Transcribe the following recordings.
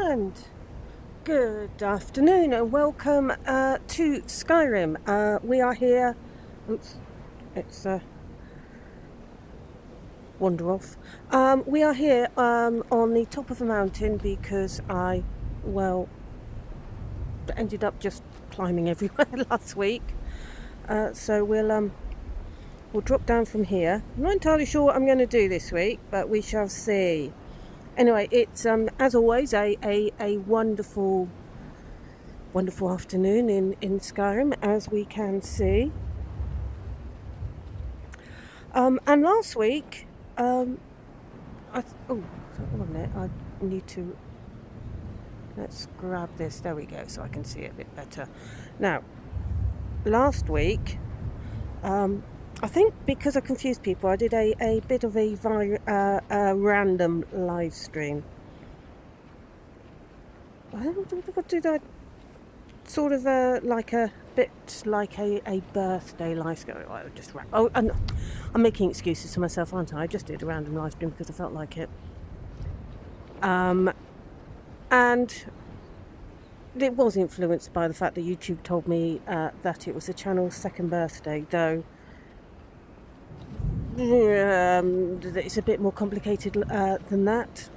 And good afternoon and welcome to Skyrim. We are here. Oops, it's wander off. We are here on the top of a mountain because I, ended up just climbing everywhere last week. So we'll drop down from here. I'm not entirely sure what I'm going to do this week, but we shall see. Anyway, it's as always a wonderful afternoon in Skyrim, as we can see. And last week, one minute, I need to. Let's grab this. There we go, so I can see it a bit better. Now, last week, I think because I confused people, I did a bit of a random live stream. What did I? Sort of like a bit like a birthday live stream. I'm making excuses to myself, aren't I? I just did a random live stream because I felt like it. And it was influenced by the fact that YouTube told me that it was the channel's second birthday, though it's a bit more complicated than that,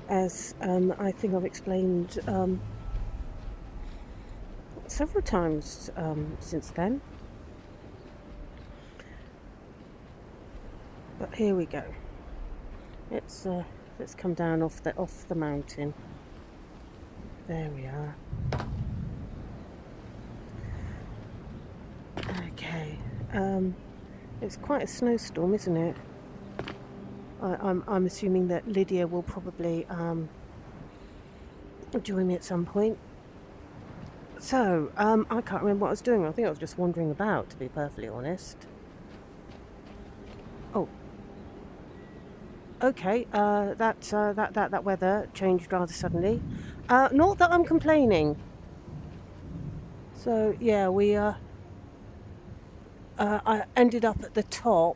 as I think I've explained several times since then. But here we go. Let's come down off the mountain. There we are. Okay. It's quite a snowstorm, isn't it? I'm assuming that Lillia will probably join me at some point. So, I can't remember what I was doing. I think I was just wandering about, to be perfectly honest. Oh. Okay, that weather changed rather suddenly. Not that I'm complaining. So, yeah, I ended up at the top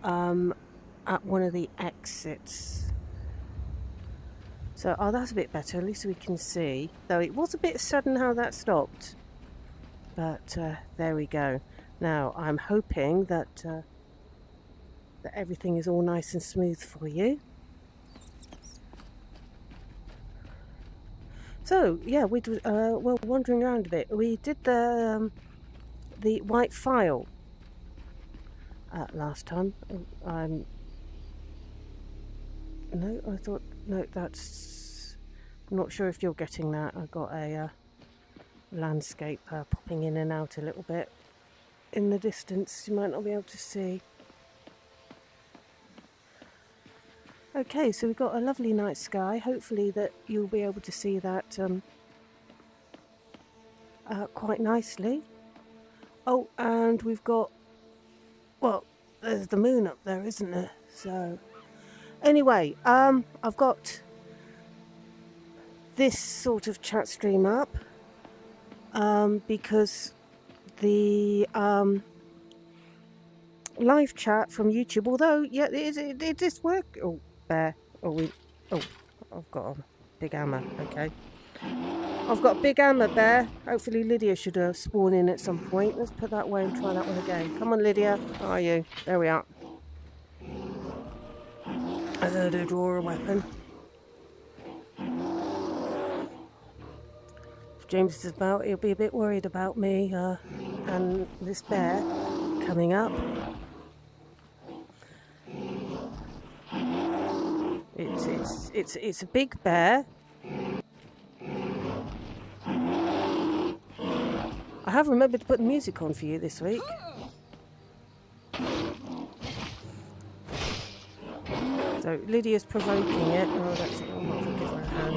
at one of the exits. So, that's a bit better. At least we can see. Though it was a bit sudden how that stopped. But there we go. Now, I'm hoping that everything is all nice and smooth for you. So, yeah, we're wandering around a bit. We did the White Phial last time. That's. I'm not sure if you're getting that. I've got a landscape popping in and out a little bit in the distance. You might not be able to see. Okay, so we've got a lovely night sky. Hopefully that you'll be able to see that quite nicely. Oh, and we've got, there's the moon up there, isn't there? So, anyway, I've got this sort of chat stream up because the live chat from YouTube, although, yeah, it is work. Oh, bear. I've got a big hammer, okay. I've got a big hammer, bear. Hopefully Lillia should spawn in at some point. Let's put that away and try that one again. Come on, Lillia. How are you? There we are. I heard her draw a weapon. If James is about, he'll be a bit worried about me and this bear coming up. It's a big bear. I have remembered to put the music on for you this week. So Lydia's provoking it. Oh, that's it. I'm not going to give her a hand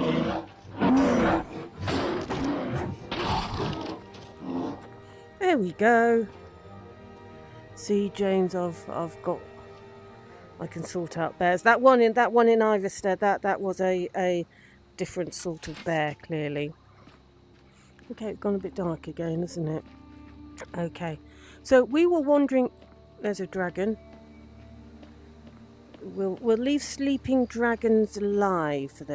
in. There we go. See, James, I've got. I can sort out bears. That one in Iverstead. That was a different sort of bear, clearly. Okay, it's gone a bit dark again, isn't it? Okay, so we were wandering. There's a dragon. we'll leave sleeping dragons alive for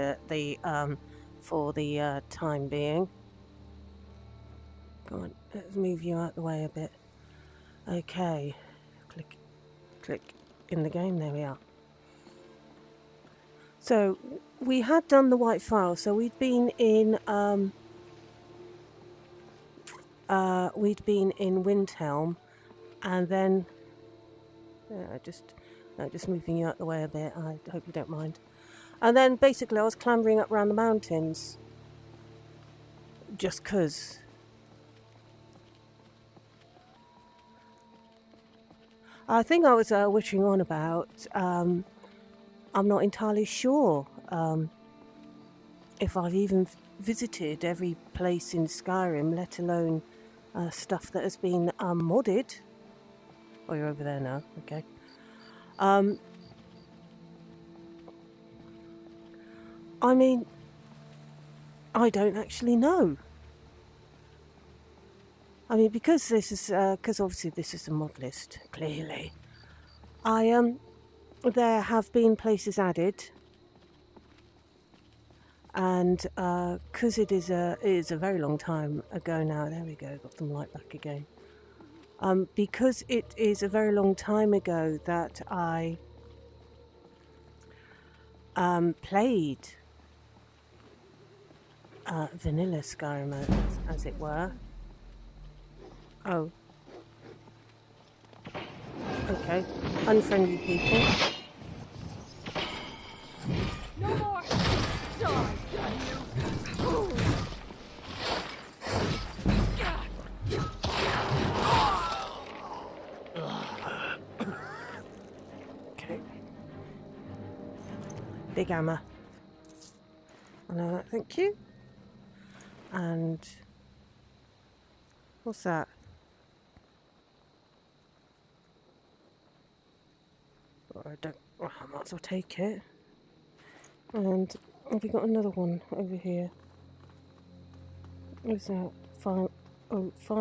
the time being. Come on, let's move you out the way a bit. Okay, click in the game. There we are. So we had done the White Phial. So we'd been in Windhelm, and then just moving you out the way a bit. I hope you don't mind. And then basically I was clambering up around the mountains, just 'cause. I think I was witching on about. I'm not entirely sure if I've even visited every place in Skyrim, let alone stuff that has been modded. Oh, you're over there now. Okay. I mean, I don't actually know. I mean, because this is because obviously this is a mod list. Clearly, there have been places added, and because it is a very long time ago now. There we go. Got them right back again. Because it is a very long time ago that I played vanilla Skyrim, as it were. Oh. Okay. Unfriendly people. No more! Die, damn you! Okay. Big hammer. Thank you. And what's that? I might as well take it. And have we got another one over here? What's that? Fire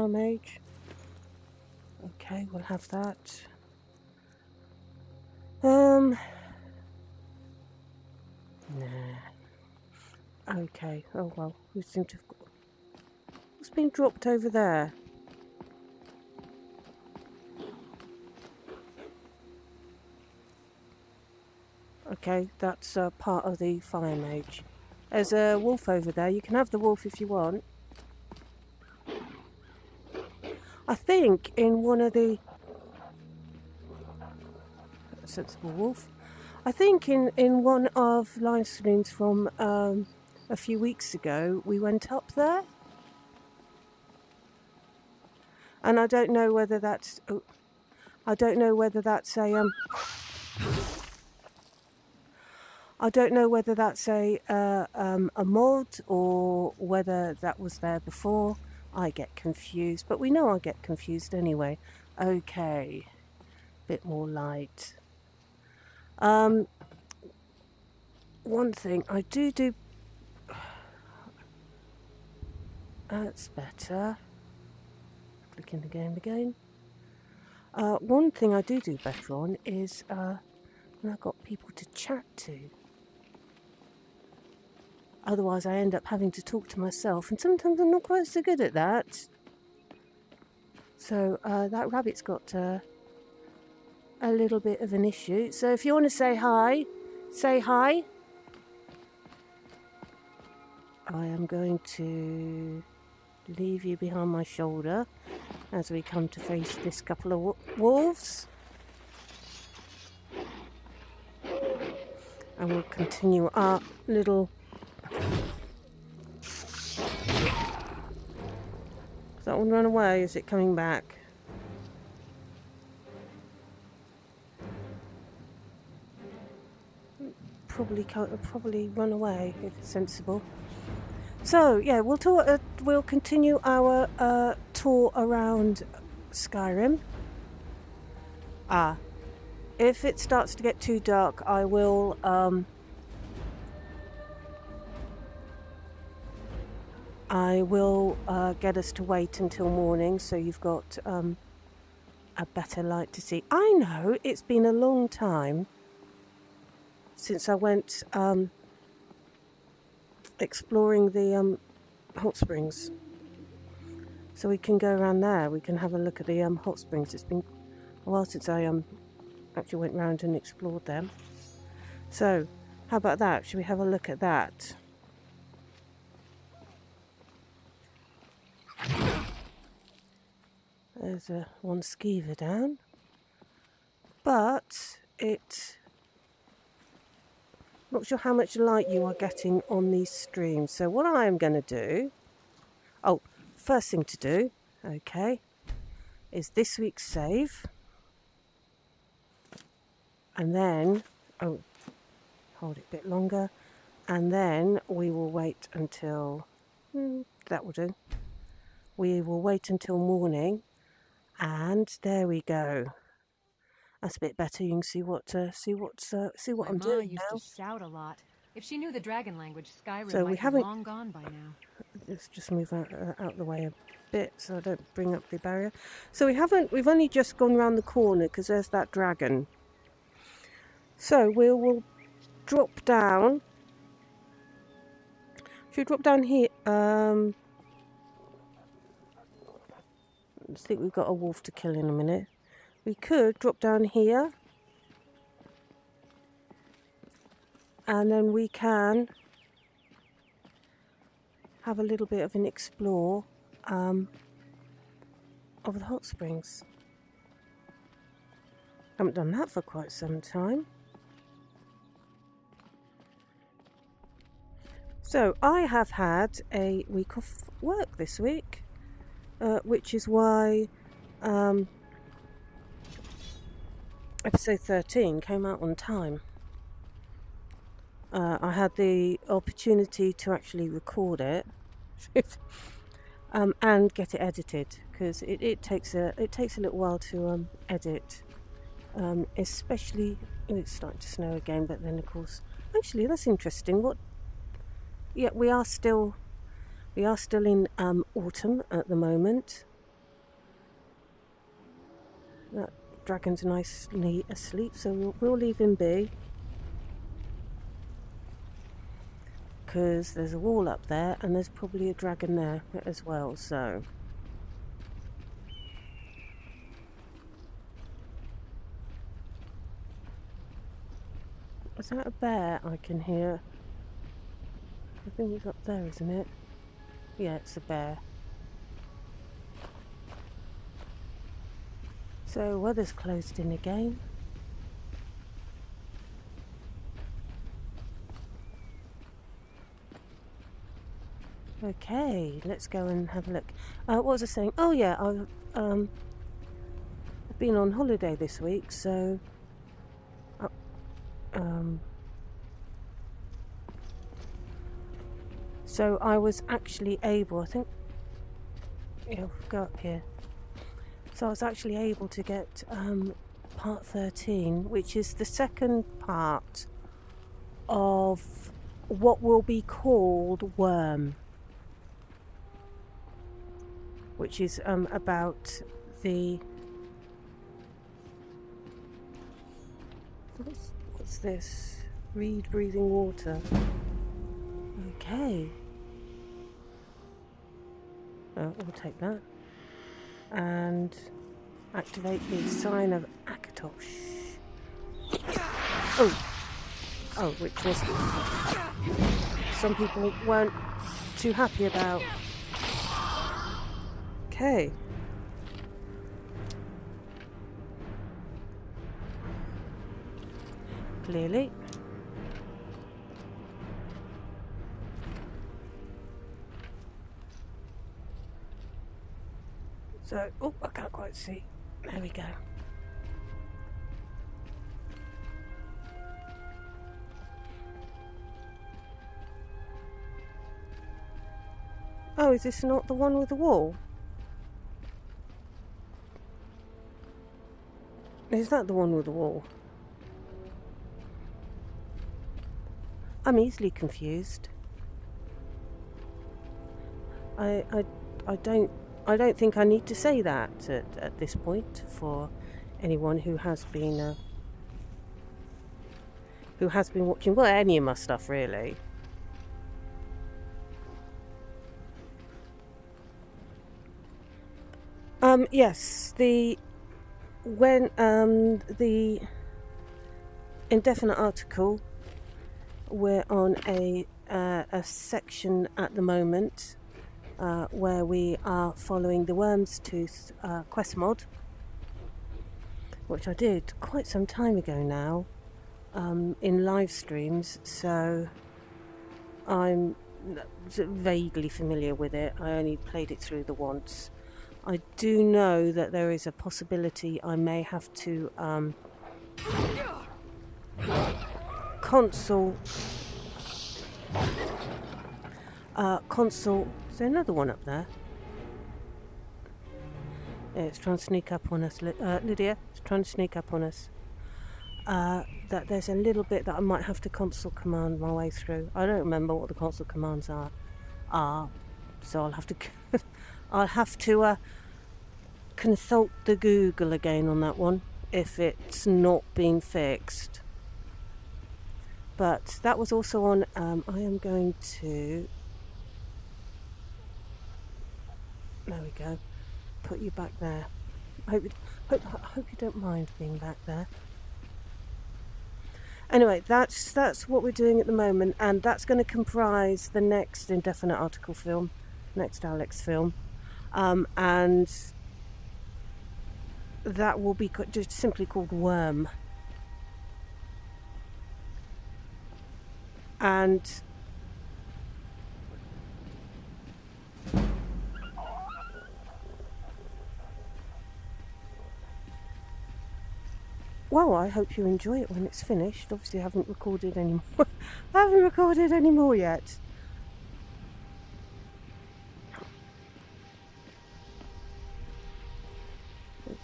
mage. Okay, we'll have that. Nah. Okay. Oh well, we seem to have got. What's been dropped over there? Okay, that's part of the fire mage. There's a wolf over there. You can have the wolf if you want. I think in one of the sensible wolf. I think in one of Livestreams from a few weeks ago, we went up there, and I don't know whether that's. I don't know whether that's a. I don't know whether that's a mod or whether that was there before. I get confused, but we know I get confused anyway. Okay, bit more light. One thing I do. That's better. Click in the game again. One thing I do better on is when I've got people to chat to. Otherwise, I end up having to talk to myself, and sometimes I'm not quite so good at that. So that rabbit's got a little bit of an issue. So if you want to say hi, say hi. I am going to leave you behind my shoulder as we come to face this couple of wolves. And we'll continue our little... Does that one run away? Is it coming back? Probably run away if it's sensible. So yeah, we'll continue our tour around Skyrim. If it starts to get too dark, I will get us to wait until morning, so you've got a better light to see. I know it's been a long time since I went exploring the hot springs. So we can go around there. We can have a look at the hot springs. It's been a while since I actually went round and explored them. So, how about that? Should we have a look at that? There's one skeever down. But not sure how much light you are getting on these streams. So what I am going to do... Oh, first thing to do, okay, is this week's save. And then... Oh, hold it a bit longer. And then we will wait until... that will do. We will wait until morning. And there we go. That's a bit better. You can see what I'm doing used now. to shout a lot. If she knew the dragon language, Skyrim So we might haven't- be long gone by now. Let's just move out the way a bit so I don't bring up the barrier. So we've only just gone round the corner because there's that dragon. So we will drop down. Should we drop down here? I think we've got a wolf to kill in a minute. We could drop down here. And then we can have a little bit of an explore of the hot springs. Haven't done that for quite some time. So I have had a week off work this week, which is why episode 13 came out on time. I had the opportunity to actually record it and get it edited, because it takes a little while to edit, especially it's starting to snow again. But then of course, actually that's interesting. Yeah, we are still in autumn at the moment. That dragon's nicely asleep, so we'll leave him be. Because there's a wall up there and there's probably a dragon there as well, so... Is that a bear I can hear? I think it's up there, isn't it? Yeah, it's a bear. So, weather's closed in again. Okay, let's go and have a look. What was I saying? Oh yeah, I've been on holiday this week, so so I was actually able, I think, yeah, we'll go up here. So I was actually able to get part 13, which is the second part of what will be called Worm, which is about the... What's this? Reed breathing water. Okay. Oh, we'll take that. And activate the sign of Akatosh. Oh, which was some people weren't too happy about. Okay. Clearly. So, oh, I can't quite see. There we go. Oh, is this not the one with the wall? Is that the one with the wall? I'm easily confused. I don't think I need to say that at this point for anyone who has been who has been watching, well, any of my stuff really. Yes, the indefinite article, we're on a section at the moment where we are following the Worm's Tooth quest mod, which I did quite some time ago now in live streams, so I'm vaguely familiar with it. I only played it through the once. I do know that there is a possibility I may have to console. Is there another one up there? Yeah, it's trying to sneak up on us, Lydia. It's trying to sneak up on us. That there's a little bit that I might have to console command my way through. I don't remember what the console commands are, so I'll have to I'll have to consult the Google again on that one if it's not been fixed. But that was also on. I am going to. There we go. Put you back there. I hope you don't mind being back there. Anyway, that's what we're doing at the moment, and that's going to comprise the next indefinite article film, next Alex film, and that will be just simply called Worm. And well, I hope you enjoy it when it's finished. Obviously, I haven't recorded any more. I haven't recorded any more yet.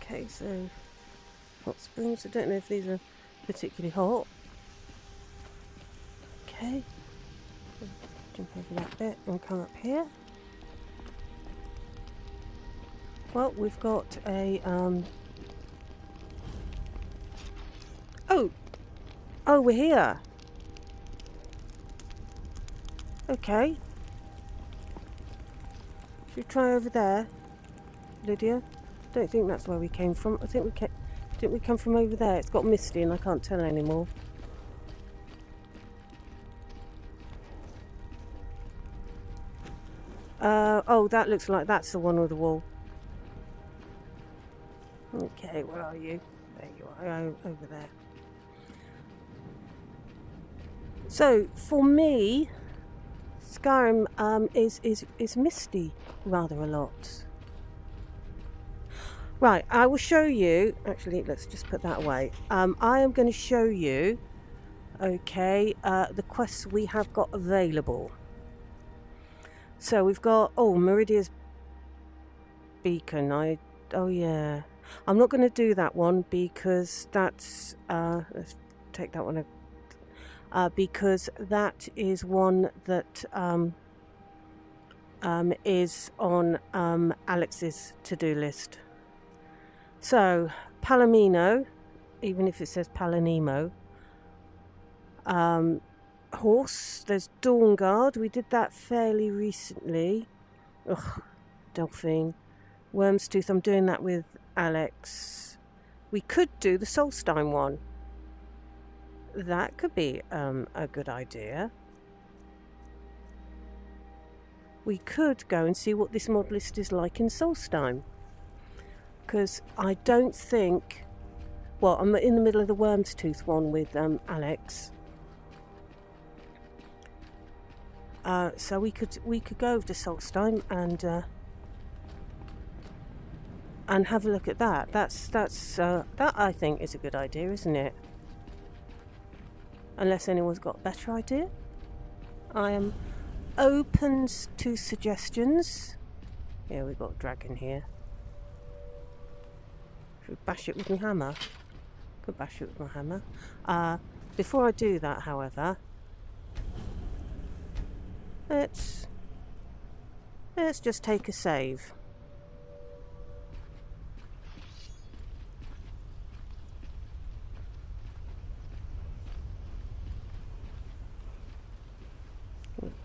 Okay, so hot springs. I don't know if these are particularly hot. Okay, jump over that bit and come up here. Well, we've got a Oh, we're here. Okay. Should we try over there, Lydia? Don't think that's where we came from. I think didn't we come from over there? It's got misty and I can't tell anymore. Oh, that looks like that's the one with the wall. Okay, where are you? There you are, over there. So, for me, Skyrim is misty rather a lot. Right, I will show you. Actually, let's just put that away. I am going to show you, okay, the quests we have got available. So we've got Meridia's Beacon. Oh yeah, I'm not going to do that one because that's let's take that one. Because that is one that is on Alex's to-do list. So, Palomino, even if it says Palanimo. Horse, there's Dawnguard. We did that fairly recently. Ugh, Delphine. Worm's Tooth, I'm doing that with Alex. We could do the Solstein one. That could be a good idea. We could go and see what this mod list is like in Solstein. Because I don't think... Well, I'm in the middle of the Worm's Tooth one with Alex. So we could go over to Solstein and have a look at that. That I think is a good idea, isn't it? Unless anyone's got a better idea. I am open to suggestions. Yeah, we've got a dragon here. Should we bash it with my hammer? Could bash it with my hammer. Before I do that, however, let's just take a save.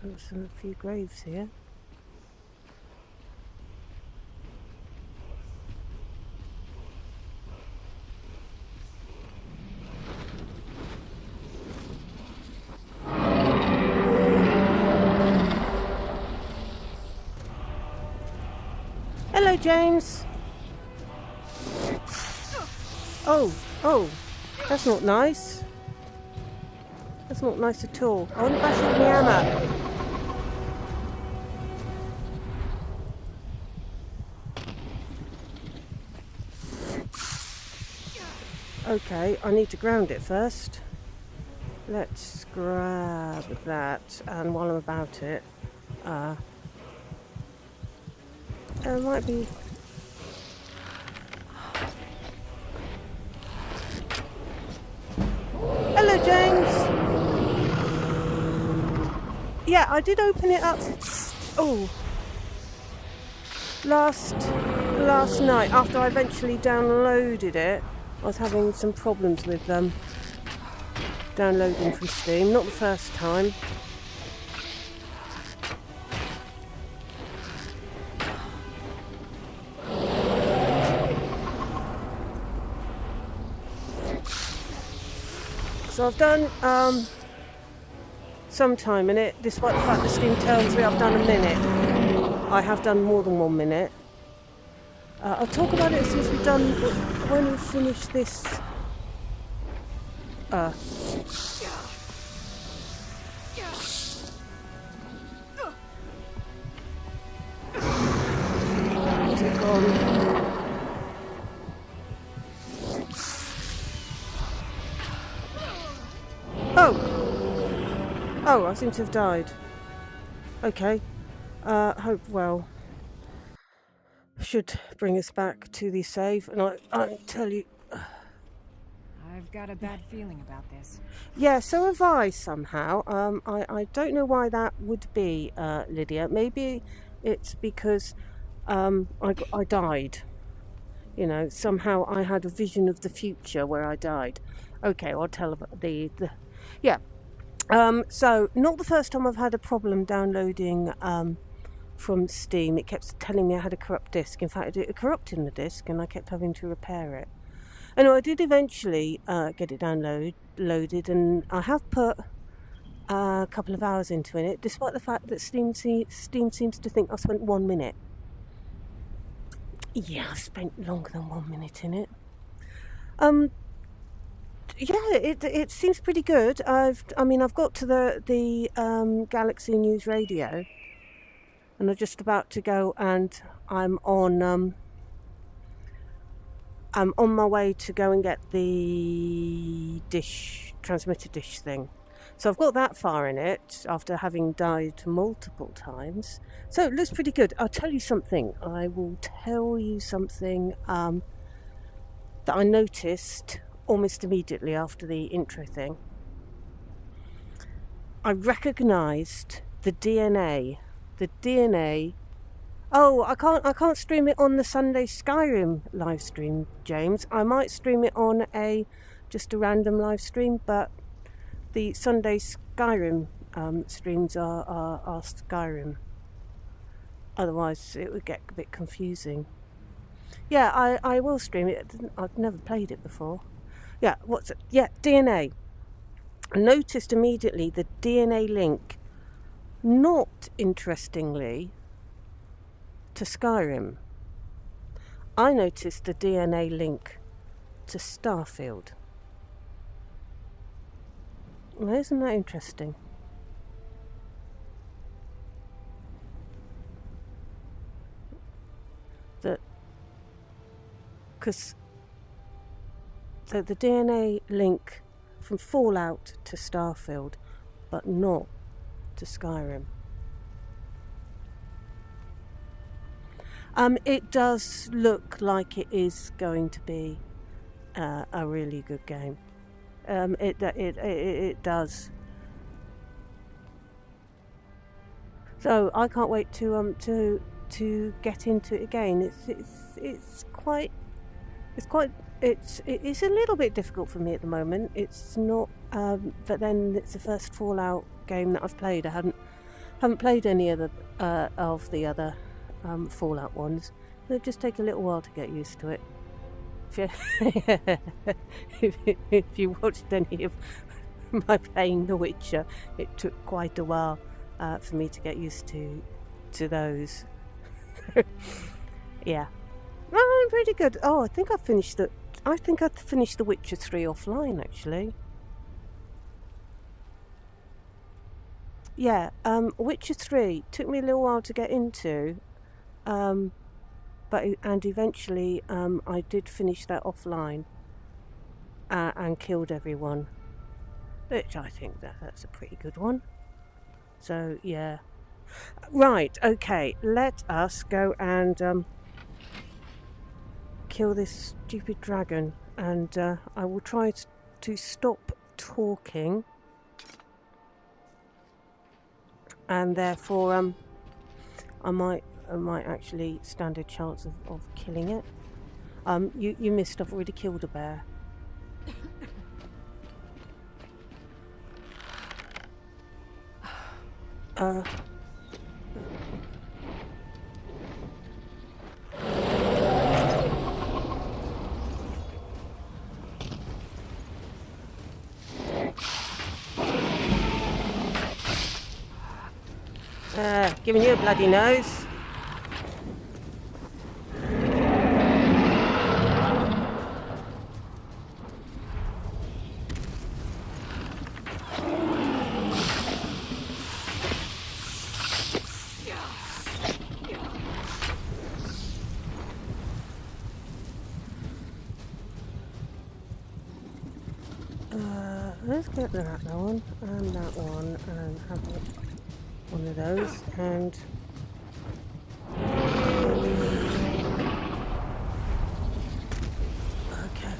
There's a few graves here. Hello, James. Oh, that's not nice. That's not nice at all. I want to bash with my hammer. Okay, I need to ground it first. Let's grab that, and while I'm about it, there might be... Hello, James! Yeah, I did open it up... Oh! Last night, after I eventually downloaded it, I was having some problems with downloading from Steam. Not the first time. So I've done some time in it, despite the fact that Steam tells me I've done a minute. I have done more than 1 minute. I'll talk about it as soon as we've done, when we finish this. Where's it gone? Oh, I seem to have died. Okay. Well, should bring us back to the save, and I tell you... I've got a bad feeling about this. Yeah, so have I somehow. I don't know why that would be, Lydia. Maybe it's because I died. You know, somehow I had a vision of the future where I died. Okay, I'll tell about the yeah. So not the first time I've had a problem downloading from Steam. It kept telling me I had a corrupt disk. In fact, it corrupted the disk, and I kept having to repair it. Anyway, I did eventually get it downloaded, and I have put a couple of hours into it, despite the fact that Steam seems to think I spent 1 minute. Yeah, I spent longer than 1 minute in it. Yeah, it seems pretty good. I've got to the Galaxy News Radio, and I'm just about to go, and I'm on my way to go and get the transmitter dish thing. So I've got that far in it after having died multiple times. So it looks pretty good. I'll tell you something. I will tell you something that I noticed almost immediately after the intro thing. I recognised the DNA. The DNA. Oh, I can't stream it on the Sunday Skyrim live stream, James. I might stream it on just a random live stream, but the Sunday Skyrim streams are Skyrim. Otherwise, it would get a bit confusing. Yeah, I will stream it. I've never played it before. Yeah, what's it? Yeah, DNA. I noticed immediately the DNA link, not interestingly, to Skyrim. I noticed the DNA link to Starfield. Well, isn't that interesting? So the DNA link from Fallout to Starfield, but not to Skyrim. It does look like it is going to be a really good game. It does. So I can't wait to get into it again. It's a little bit difficult for me at the moment. It's not, but then it's the first Fallout game that I've played. I Haven't played any of the other Fallout ones. It'll just take a little while to get used to it. If you watched any of my playing The Witcher, it took quite a while for me to get used to those. Yeah, I'm pretty good. Oh, I think I finished The Witcher 3 offline actually. Yeah, Witcher 3 took me a little while to get into, and eventually I did finish that offline and killed everyone, which I think that's a pretty good one. So yeah, right, okay, let us go and kill this stupid dragon, and I will try to stop talking. And therefore, I might actually stand a chance of killing it. You missed. I've already killed a bear. Giving you a bloody nose. Let's get that one and that one and have one of those and okay.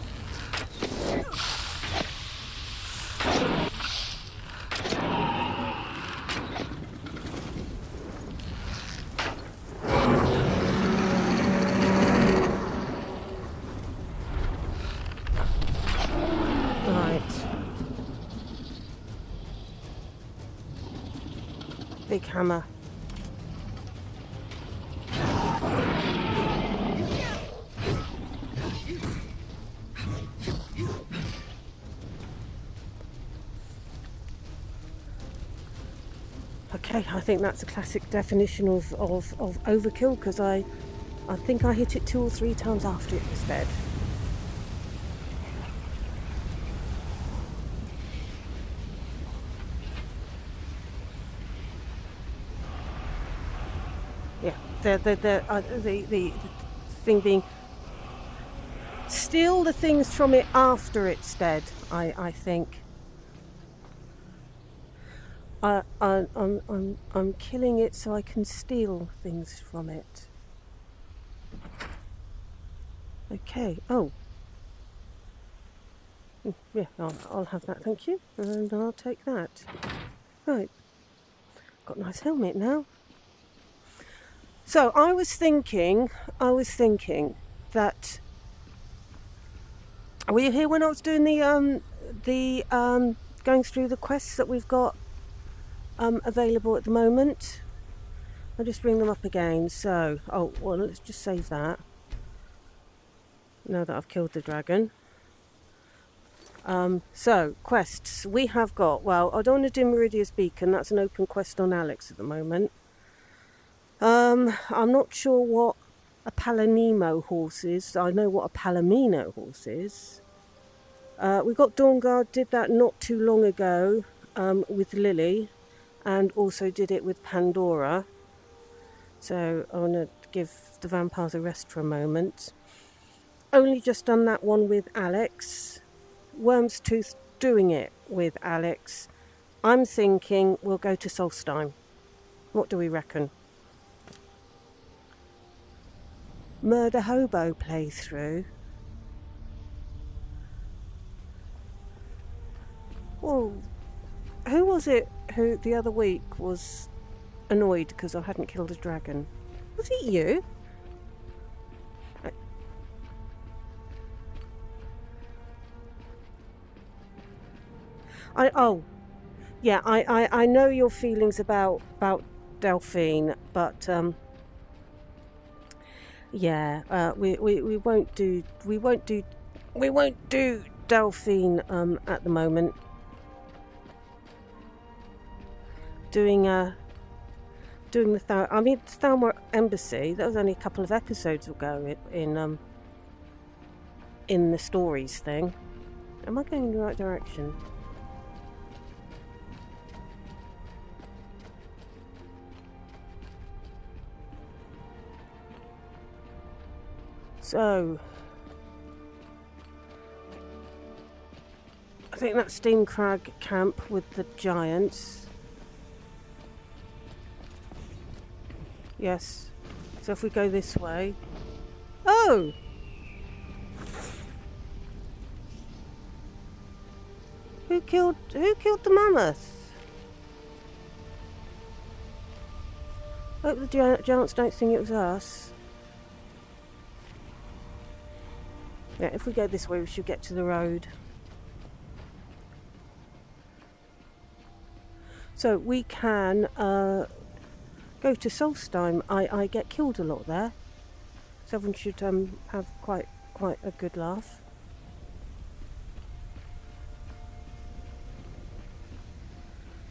Big hammer. Okay, I think that's a classic definition of overkill, because I think I hit it 2 or 3 times after it was dead. Yeah, the thing being, steal the things from it after it's dead. I think. I'm killing it so I can steal things from it. Okay. Oh. Yeah, I'll have that. Thank you, and I'll take that. Right. Got a nice helmet now. So I was thinking that, were you here when I was doing the going through the quests that we've got available at the moment? I'll just bring them up again. So, oh well, let's just save that. Now that I've killed the dragon. So quests we have got. Well, I don't want to do Meridia's Beacon. That's an open quest on Alex at the moment. I'm not sure what a Palanimo horse is. I know what a Palomino horse is. We got Dawnguard, did that not too long ago with Lily, and also did it with Pandora. So I want to give the vampires a rest for a moment. Only just done that one with Alex. Worm's Tooth doing it with Alex. I'm thinking we'll go to Solstheim. What do we reckon? Murder Hobo playthrough. Well, who was it who the other week was annoyed because I hadn't killed a dragon? Was it you? yeah, I know your feelings about Delphine, but yeah, we won't do Delphine at the moment. Doing the Thalmor Embassy. That was only a couple of episodes ago in the stories thing. Am I going in the right direction? So, I think that's Steam Crag camp with the giants. Yes. So if we go this way... Oh! Who killed the mammoth? Hope the giants don't think it was us. Yeah, if we go this way we should get to the road. So we can go to Solstheim. I get killed a lot there. So everyone should have quite a good laugh.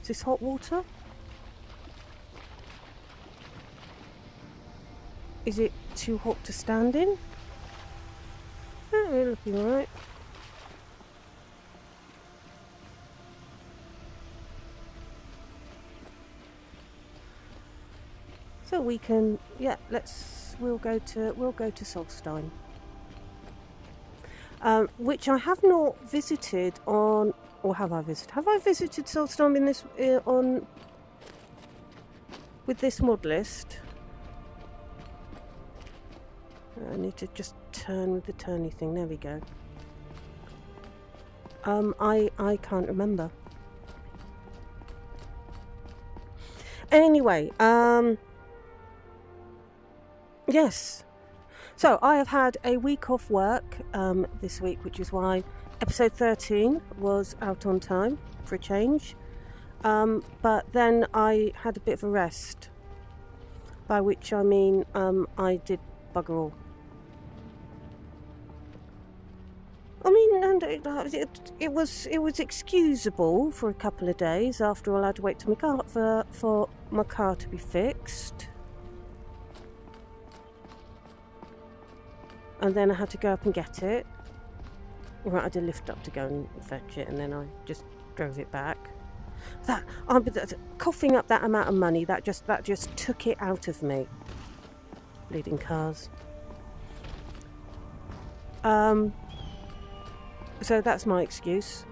Is this hot water? Is it too hot to stand in? Oh, we're looking alright. So we can, yeah, we'll go to Solstheim. Which I have not visited on, or have I visited? Have I visited Solstheim in this with this mod list? I need to just turn with the turny thing. There we go. I can't remember. Anyway, yes. So I have had a week off work this week, which is why episode 13 was out on time for a change. But then I had a bit of a rest, by which I mean I did bugger all. I mean, and it was excusable for a couple of days. After all, I had to wait till for my car to be fixed, and then I had to go up and get it. Right, I had to lift up to go and fetch it, and then I just drove it back. Coughing up that amount of money, that just took it out of me. Bleeding cars. So that's my excuse.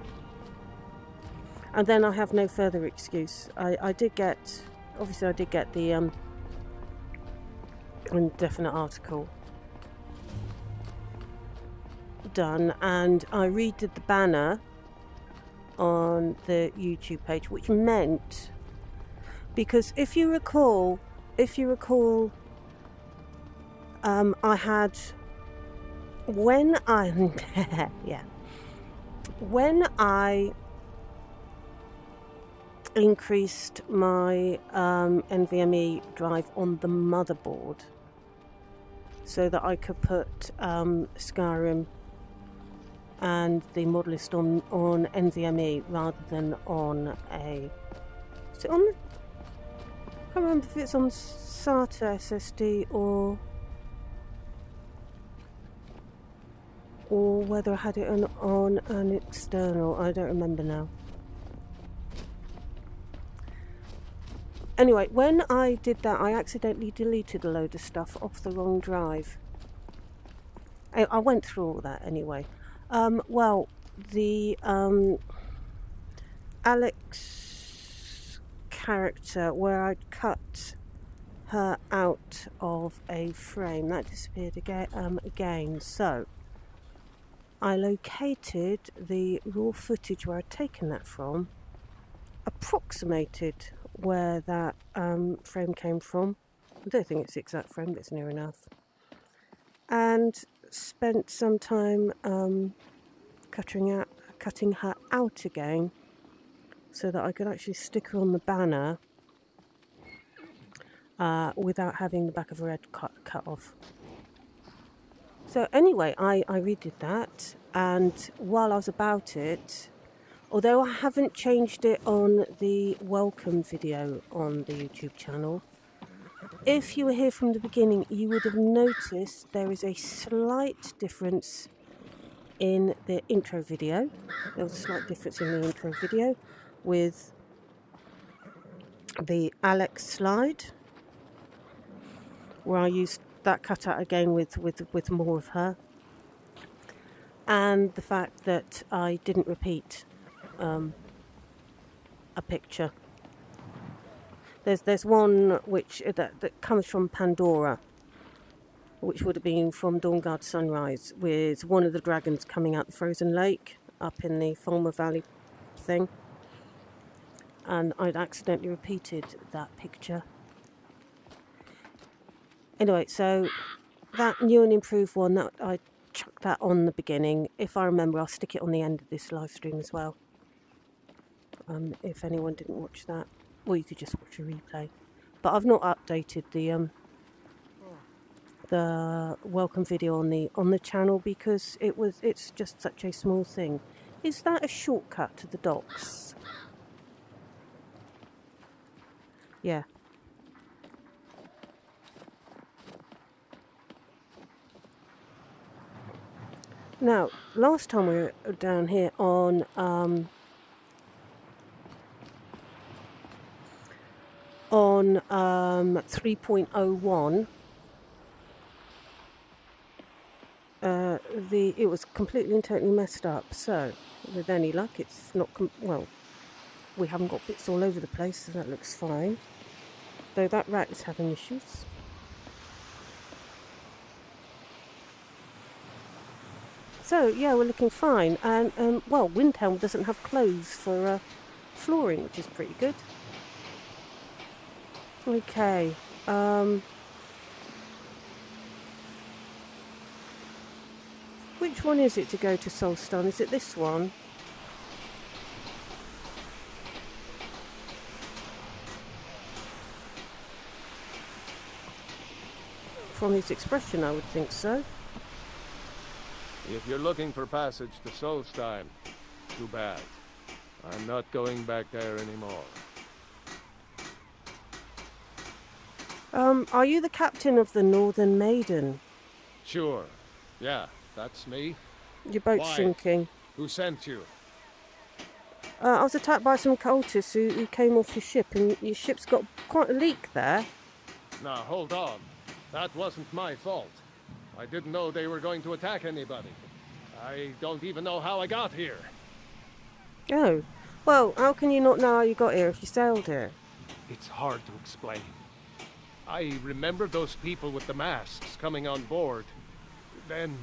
And then I have no further excuse. I did get the indefinite article done, and I redid the banner on the YouTube page, which meant, because if you recall, I had, when I increased my NVMe drive on the motherboard so that I could put Skyrim and the mod list on NVMe rather than on a... Is it on the... I can't remember if it's on SATA SSD or whether I had it on an external. I don't remember now. Anyway, when I did that, I accidentally deleted a load of stuff off the wrong drive. I went through all that anyway. Well, the Alex character, where I'd cut her out of a frame, that disappeared again. So I located the raw footage where I'd taken that from, approximated where that frame came from. I don't think it's the exact frame, but it's near enough. And spent some time cutting her out again so that I could actually stick her on the banner without having the back of her head cut off. So anyway, I redid that, and while I was about it, although I haven't changed it on the welcome video on the YouTube channel, if you were here from the beginning, you would have noticed there is a slight difference in the intro video. There was a slight difference in the intro video with the Alex slide, where I used that cutout again with more of her, and the fact that I didn't repeat a picture. There's one which that comes from Pandora, which would have been from Dawnguard Sunrise, with one of the dragons coming out the frozen lake up in the Fulmer Valley thing, and I'd accidentally repeated that picture. Anyway, so that new and improved one, that I chucked that on the beginning. If I remember, I'll stick it on the end of this live stream as well. If anyone didn't watch that, or you could just watch a replay. But I've not updated the welcome video on the channel because it's just such a small thing. Is that a shortcut to the docks? Yeah. Now, last time we were down here on 3.01, it was completely and totally messed up. So, with any luck, it's not well. We haven't got bits all over the place, so that looks fine. Though that rat is having issues. So yeah, we're looking fine, and well, Windhelm doesn't have clothes for flooring, which is pretty good. Okay. Which one is it to go to Solston? Is it this one? From his expression, I would think so. If you're looking for passage to Solstheim, too bad. I'm not going back there anymore. Are you the captain of the Northern Maiden? Sure. Yeah, that's me. Your boat's Why? sinking. Who sent you? I was attacked by some cultists who came off your ship, and your ship's got quite a leak there. Now, hold on. That wasn't my fault. I didn't know they were going to attack anybody. I don't even know how I got here. Oh. Well, how can you not know how you got here if you sailed here? It's hard to explain. I remember those people with the masks coming on board. Then,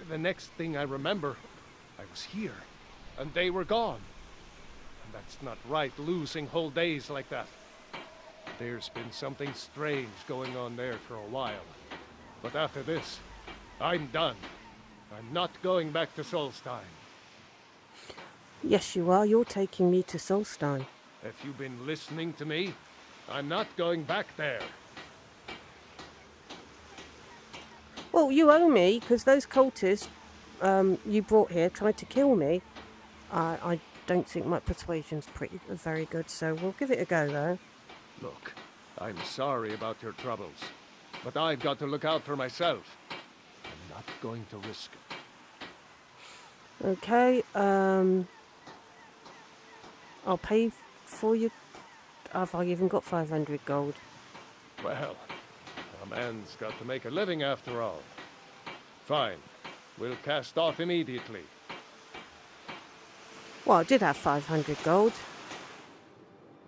the next thing I remember, I was here, and they were gone. And that's not right, losing whole days like that. There's been something strange going on there for a while. But after this, I'm done. I'm not going back to Solstheim. Yes, you are. You're taking me to Solstheim. Have you been listening to me? I'm not going back there. Well, you owe me, because those cultists you brought here tried to kill me. I don't think my persuasion's very good, so we'll give it a go, though. Look, I'm sorry about your troubles, but I've got to look out for myself. I'm not going to risk it. Okay, I'll pay for you. Have I even got 500 gold? Well, a man's got to make a living after all. Fine, we'll cast off immediately. Well, I did have 500 gold.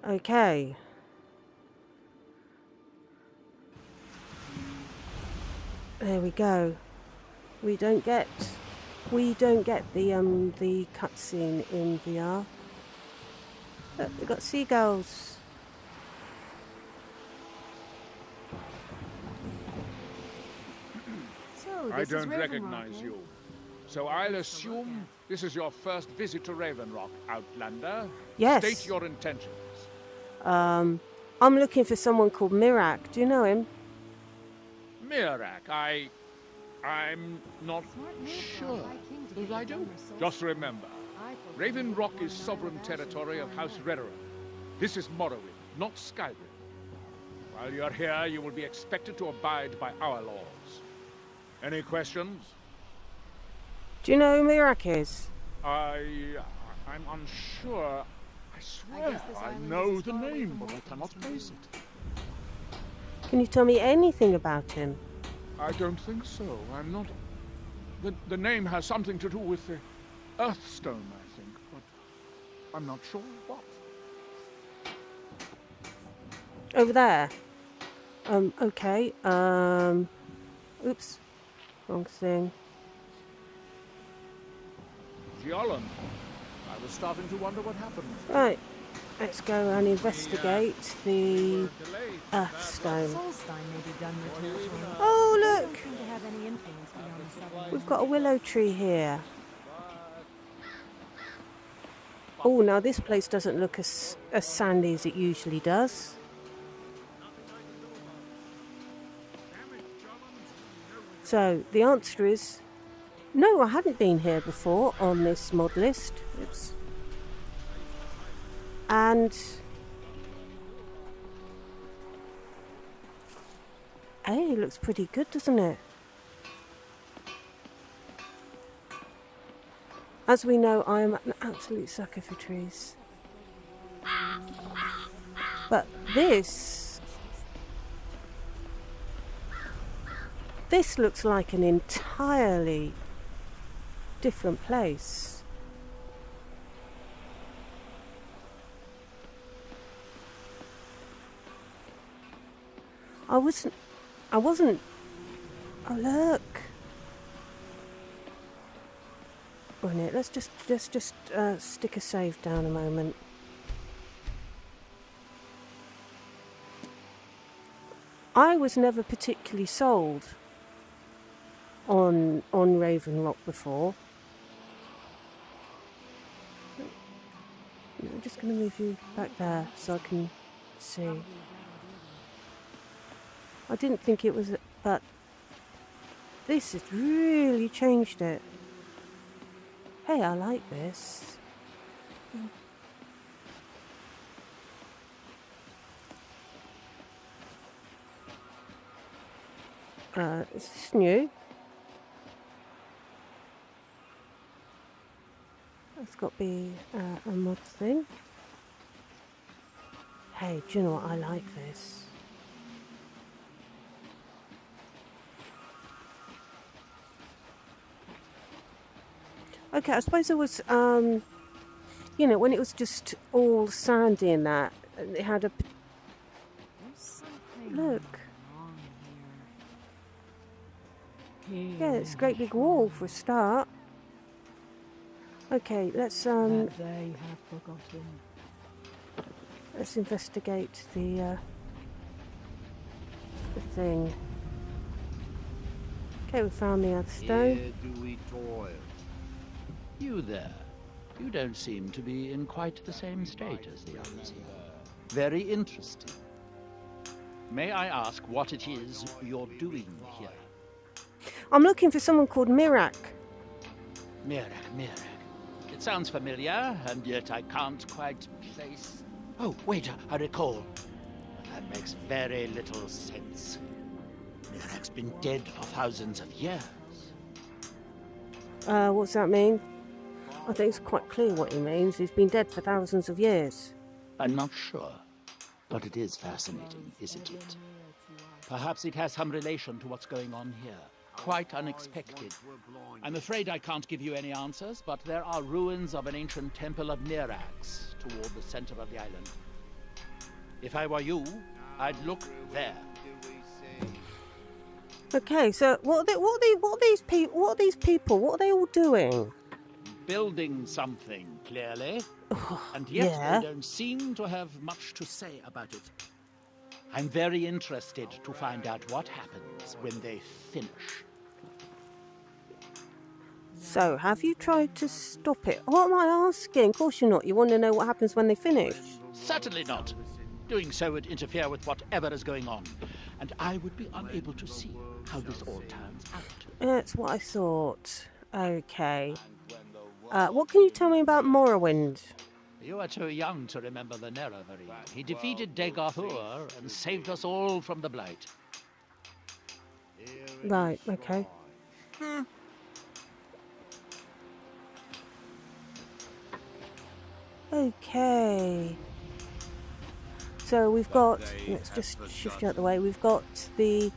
Okay. There we go. We don't get the cutscene in VR. Look, we've got seagulls. I don't recognize you. So I'll assume this is your first visit to Raven Rock, Outlander. Yes. State your intentions. I'm looking for someone called Mirak. Do you know him? Mirak, I'm not sure. But I do. Just remember, Raven Rock is sovereign territory of House Redoran. This is Morrowind, not Skyrim. While you're here, you will be expected to abide by our laws. Any questions? Do you know who Mirak is? I'm unsure. I swear I know the name, but I cannot place it. Can you tell me anything about him? I don't think so. I'm not... The name has something to do with the Earthstone, I think, but I'm not sure what. Over there. Okay. Oops. Wrong thing. Giolland. I was starting to wonder what happened. Right. Let's go and investigate the Earthstone. Solstein may be done with territory. Oh, They look! don't seem to have any influence beyond the southern We've got a willow tree here. Oh, now this place doesn't look as sandy as it usually does. So, the answer is... No, I hadn't been here before on this mod list. Oops. And... Hey, it looks pretty good, doesn't it? As we know, I am an absolute sucker for trees. But this looks like an entirely different place. I wasn't, oh look. Wait a minute, let's just stick a save down a moment. I was never particularly sold on Raven Rock before. I'm just going to move you back there so I can see. I didn't think it was, but this has really changed it. Hey, I like this. Is this new? It's got to be a mod thing. Hey, do you know what? I like this. Okay, I suppose it was, you know, when it was just all sandy and that, it had a... Look. Yeah, it's a great big wall for a start. Okay, let's they have forgotten. Let's investigate the thing. Okay, we found the other stone. Here do we toil. You there. You don't seem to be in quite the same state as the others here. Very interesting. May I ask what it is you're doing here? I'm looking for someone called Mirak. Mirak. It sounds familiar, and yet I can't quite place... Oh, wait, I recall. That makes very little sense. Mirak's been dead for thousands of years. What's that mean? I think it's quite clear what he means. He's been dead for thousands of years. I'm not sure, but it is fascinating, isn't it? Perhaps it has some relation to what's going on here. Quite unexpected. I'm afraid I can't give you any answers, but there are ruins of an ancient temple of Mirax toward the center of the island. If I were you, I'd look there. Okay, so what are these people? What are they all doing? Building something, clearly. And yet they don't seem to have much to say about it. I'm very interested to find out what happens when they finish. So, have you tried to stop it? What am I asking? Of course you're not. You want to know what happens when they finish. Certainly not. Doing so would interfere with whatever is going on, and I would be unable to see how this all turns out. That's what I thought. Okay. What can you tell me about Morrowind? You are too young to remember the Nerevarine. He defeated Degarthur and saved us all from the Blight. Right, okay. Okay. So we've got, let's just shift you out the way. We've got the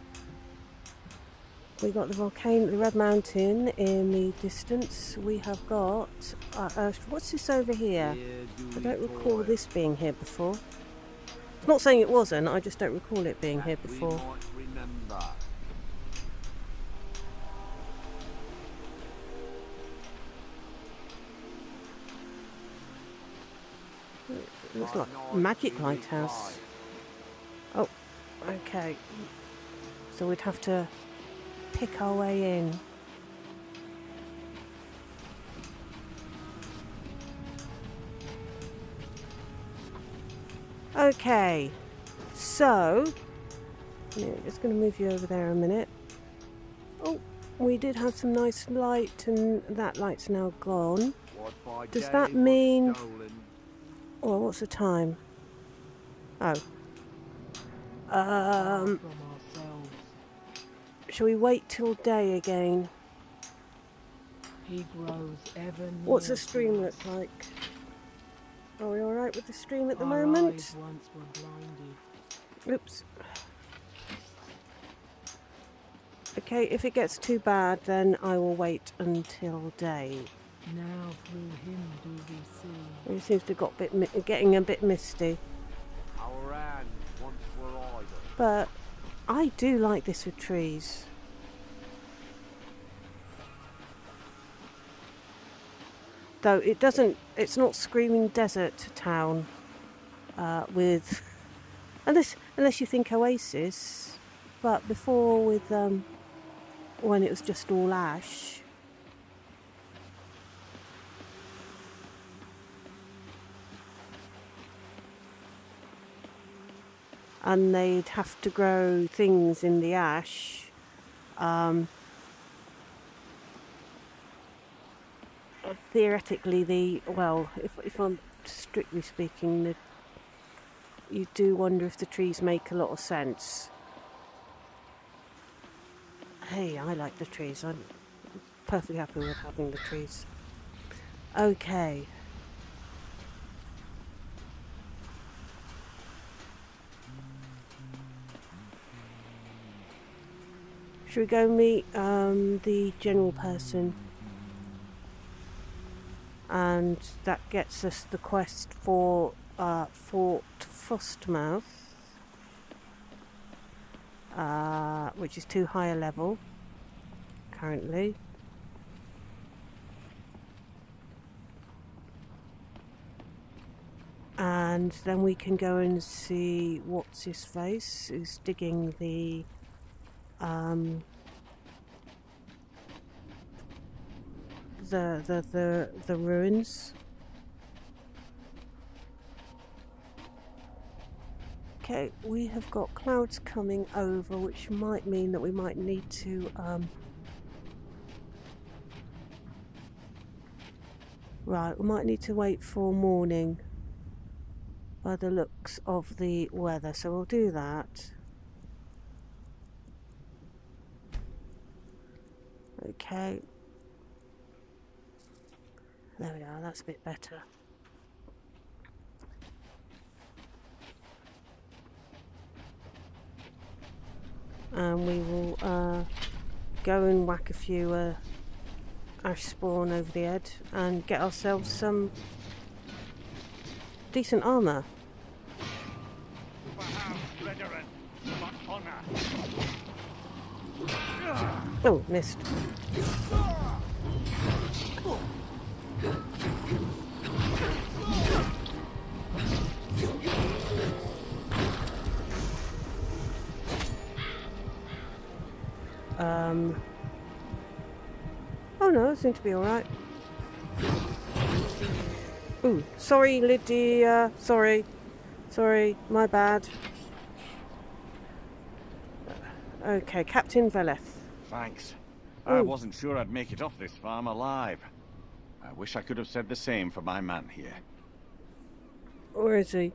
volcano, the Red Mountain in the distance. We have got, what's this over here? I don't recall this being here before. I'm not saying it wasn't, I just don't recall it being here before. It looks like a magic lighthouse. Oh, okay. So we'd have to pick our way in. Okay, so yeah, just going to move you over there a minute. Oh, we did have some nice light, and that light's now gone. Does that mean? Oh, what's the time? Oh. Shall we wait till day again? He grows ever What's the stream look like? Are we alright with the stream at the moment? Once were blinded. Oops. Okay, if it gets too bad, then I will wait until day. Now through him do we see. It seems to got getting a bit misty. Our hands once were idle. But I do like this with trees. Though it doesn't, it's not screaming desert town with, unless you think Oasis, but before with when it was just all ash. And they'd have to grow things in the ash. Theoretically, if I'm strictly speaking, you do wonder if the trees make a lot of sense. Hey, I like the trees. I'm perfectly happy with having the trees. Okay. Should we go meet the general person? And that gets us the quest for Fort Frostmouth, which is too high a level currently. And then we can go and see what's his face, who's digging the ruins. Okay, we have got clouds coming over, which might mean that we might need to right, we might need to wait for morning by the looks of the weather, so we'll do that. Okay. There we are, that's a bit better. And we will go and whack a few ash spawn over the head and get ourselves some decent armour. Oh, missed. Oh no, I seem to be alright. Ooh, sorry Lydia, sorry, my bad. Okay, Captain Veleth. Thanks. I wasn't sure I'd make it off this farm alive. I wish I could have said the same for my man here. Where is he?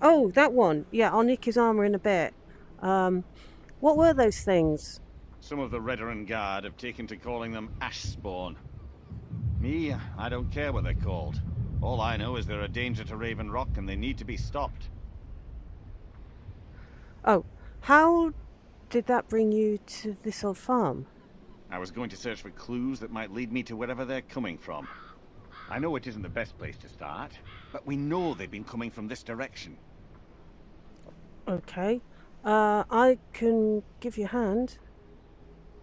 Oh, that one. Yeah, I'll nick his armour in a bit. What were those things? Some of the Redoran Guard have taken to calling them Ashspawn. Me, I don't care what they're called. All I know is they're a danger to Raven Rock and they need to be stopped. Oh, how did that bring you to this old farm? I was going to search for clues that might lead me to wherever they're coming from. I know it isn't the best place to start, but we know they've been coming from this direction. Okay. I can give you a hand.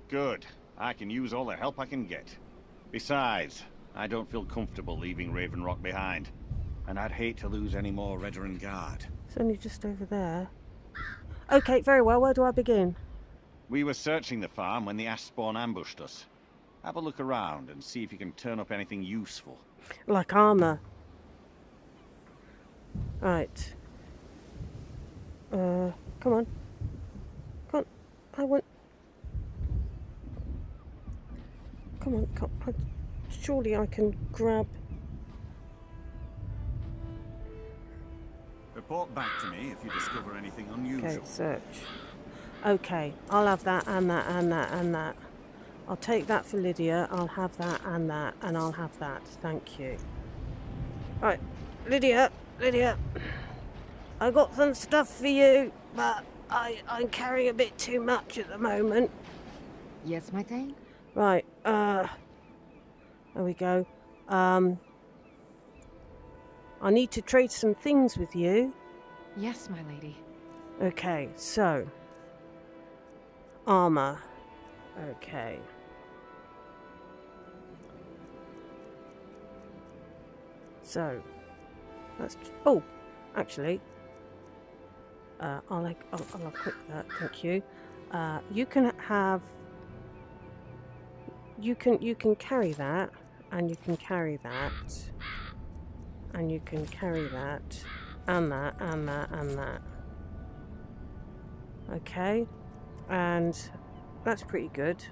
Good. I can use all the help I can get. Besides, I don't feel comfortable leaving Raven Rock behind. And I'd hate to lose any more Redoran Guard. It's only just over there. Okay, very well. Where do I begin? We were searching the farm when the Ashspawn ambushed us. Have a look around and see if you can turn up anything useful. Like armour. Right. Come on. Come on. I want... Come on. Surely I can grab... Report back to me if you discover anything unusual. Okay, search. Okay, I'll have that and that and that and that. I'll take that for Lydia, I'll have that, and I'll have that. Thank you. Right, Lydia, I got some stuff for you, but I'm carrying a bit too much at the moment. Yes, my thing? Right, there we go. I need to trade some things with you. Yes, my lady. Okay, so... armour. Okay. So, that's... oh, actually, I'll click that, thank you. You can have... You can carry that, and you can carry that, and you can carry that, and that, and that, and that. Okay, and that's pretty good.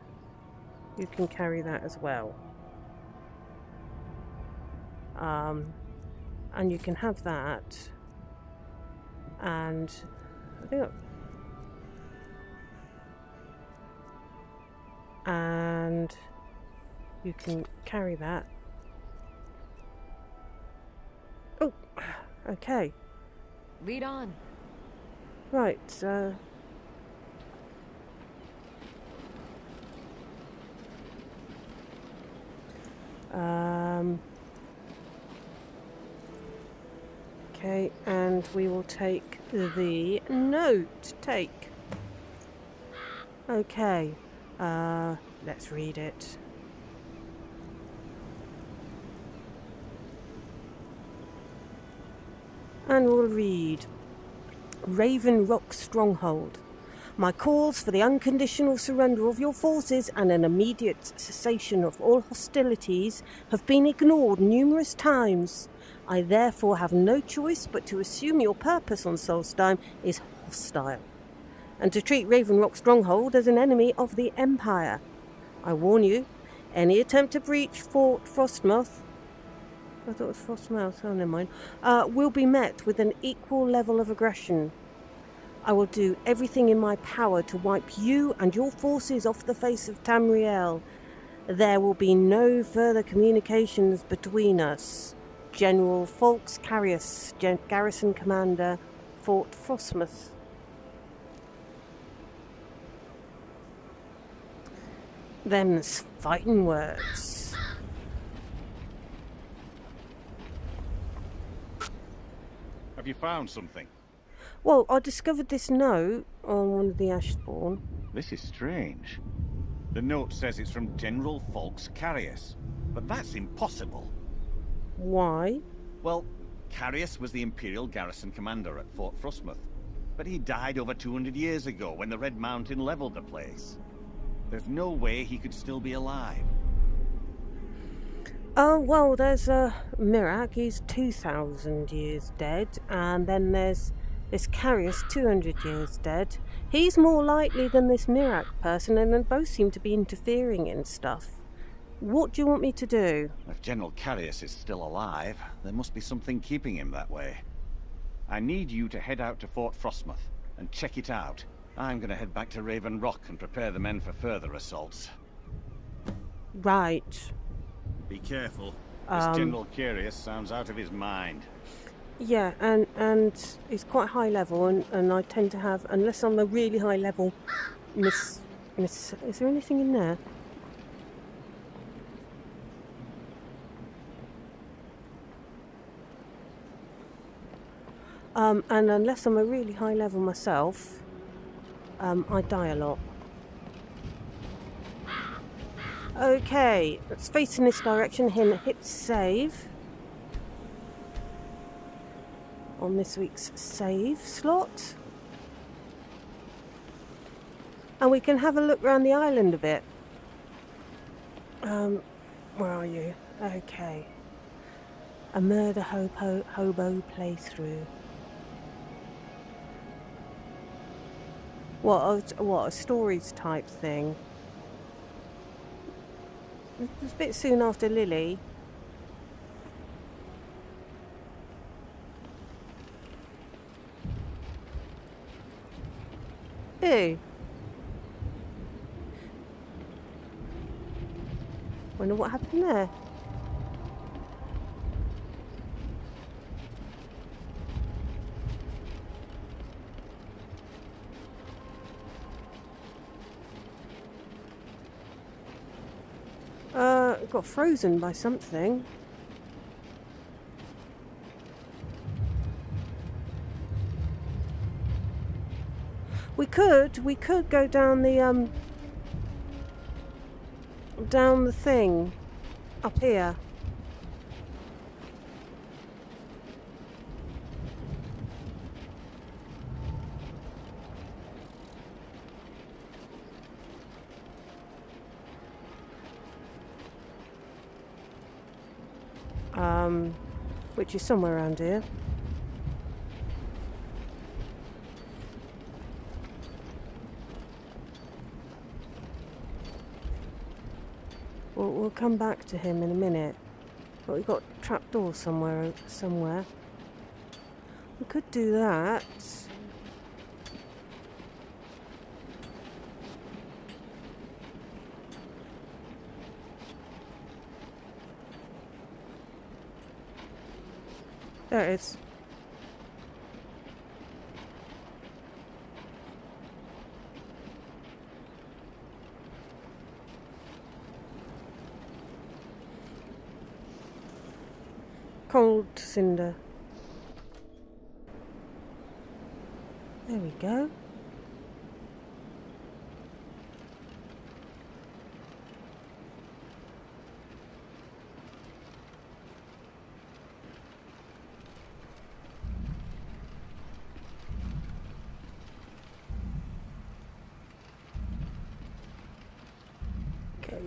You can carry that as well. And you can have that, and I think, and you can carry that. Oh, okay. Lead on. Right, okay, and we will take the note. Take. Okay, let's read it. And we'll read Raven Rock Stronghold. My calls for the unconditional surrender of your forces and an immediate cessation of all hostilities have been ignored numerous times. I therefore have no choice but to assume your purpose on Solstheim is hostile, and to treat Raven Rock Stronghold as an enemy of the Empire. I warn you, any attempt to breach Fort Frostmoth, I thought it was Frostmouth, oh never mind, will be met with an equal level of aggression. I will do everything in my power to wipe you and your forces off the face of Tamriel. There will be no further communications between us. General Folks Carius, Garrison Commander, Fort Frostmoth. Them's fighting words. Have you found something? Well, I discovered this note on one of the Ashspawn. This is strange. The note says it's from General Folks Carius, but that's impossible. Why? Well, Carius was the Imperial Garrison Commander at Fort Frostmoth, but he died over 200 years ago when the Red Mountain leveled the place. There's no way he could still be alive. Oh, well, there's Mirak, he's 2,000 years dead, and then there's this Carius, 200 years dead. He's more likely than this Mirak person, and then both seem to be interfering in stuff. What do you want me to do? If General Carius is still alive, there must be something keeping him that way. I need you to head out to Fort Frostmoth and check it out. I'm going to head back to Raven Rock and prepare the men for further assaults. Right. Be careful. This General Carius sounds out of his mind. Yeah, and it's quite high level, and I tend to have, unless I'm a really high level, is there anything in there? And unless I'm a really high level myself, I die a lot. Okay, let's face in this direction, hit save on this week's save slot. And we can have a look around the island a bit. Where are you? Okay. A murder hobo playthrough. What a stories type thing. It was a bit soon after Lily. Ew. Wonder what happened there. It got frozen by something. We could go down the thing up here. Which is somewhere around here. We'll come back to him in a minute. But we've got trapdoors somewhere. We could do that. There it is. Cold cinder. There we go.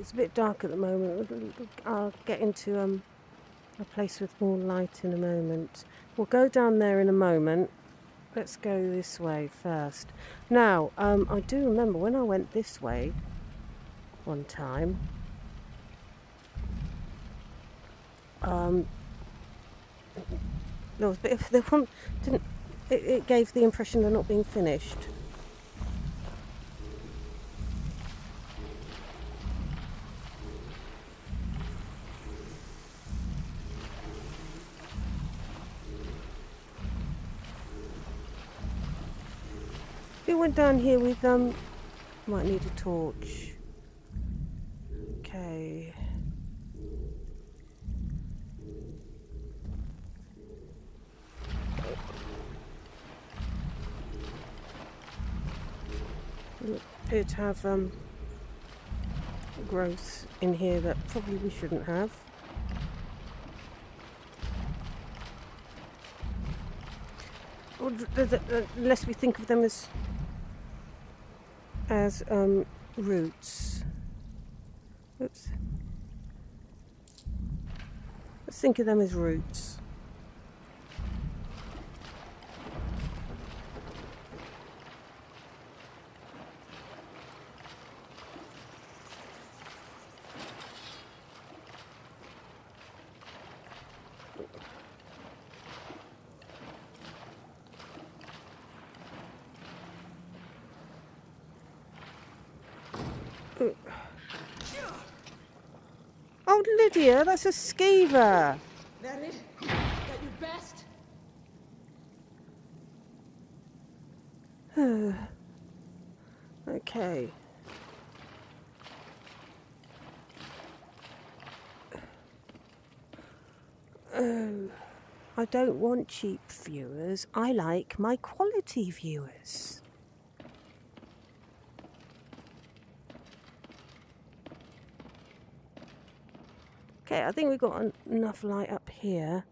It's a bit dark at the moment. I'll get into a place with more light in a moment. We'll go down there in a moment. Let's go this way first. Now, I do remember when I went this way one time. There was a bit of it gave the impression of not being finished. We went down here with might need a torch. Okay. It have growth in here that probably we shouldn't have. Unless we think of them as roots. Oops. Let's think of them as roots. Oh, Lydia, that's a skeever. That it? That your best? Okay. Oh, I don't want cheap viewers. I like my quality viewers. Okay, I think we've got enough light up here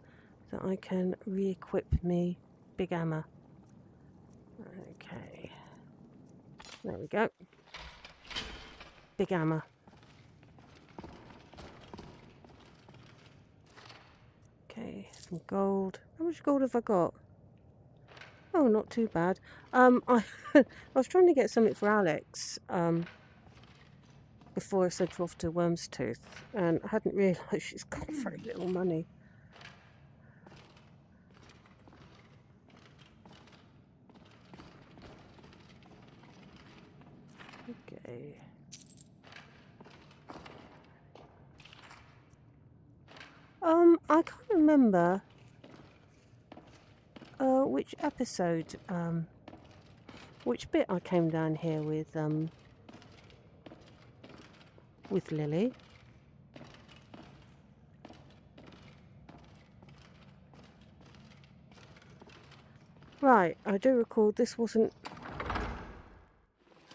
that I can re-equip me big hammer. Okay. There we go. Big hammer. Okay, some gold. How much gold have I got? Oh, not too bad. I was trying to get something for Alex before I sent her off to Worm's Tooth, and I hadn't realised she's got very little money. Okay. I can't remember which episode, which bit I came down here with Lily. Right, I do recall this wasn't...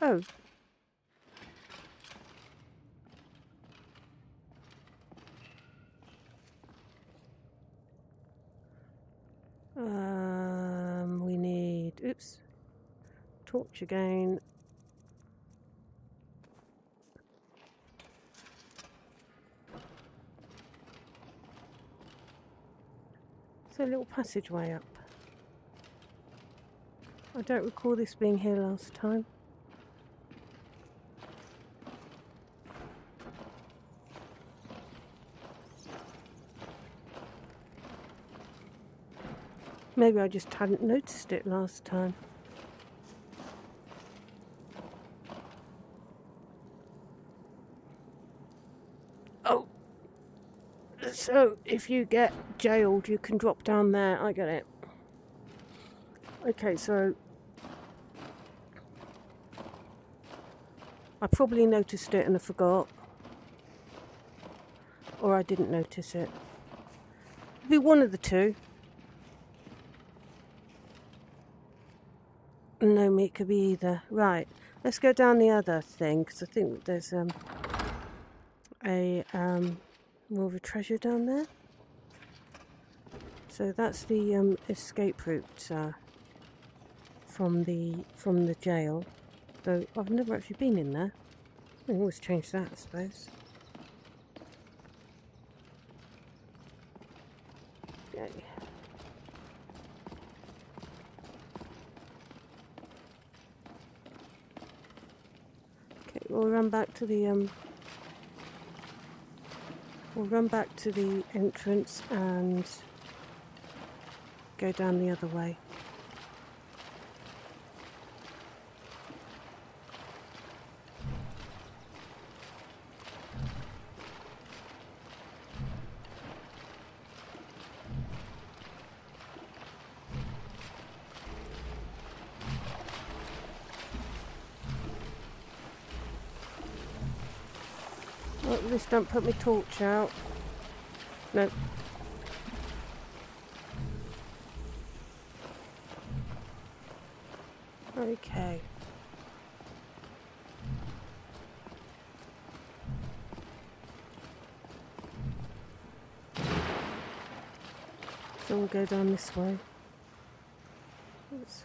Oh. We need... Oops. Torch again. It's a little passageway up. I don't recall this being here last time. Maybe I just hadn't noticed it last time. Oh! So, if you get jailed, you can drop down there. I get it. Okay, so... I probably noticed it and I forgot. Or I didn't notice it. It'd be one of the two. No, it could be either. Right, let's go down the other thing, because I think that there's more of a treasure down there. So that's the escape route from the jail. Though I've never actually been in there. I can always change that, I suppose. Okay. Okay, we'll run back to the entrance and go down the other way. Oh, this don't put my torch out. No. Okay. So we'll go down this way. Oops.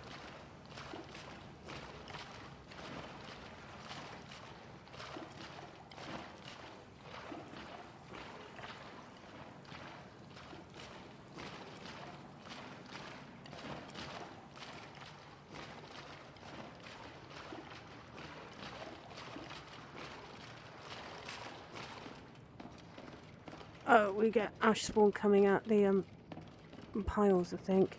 Oh, we get ash spawn coming out the piles, I think.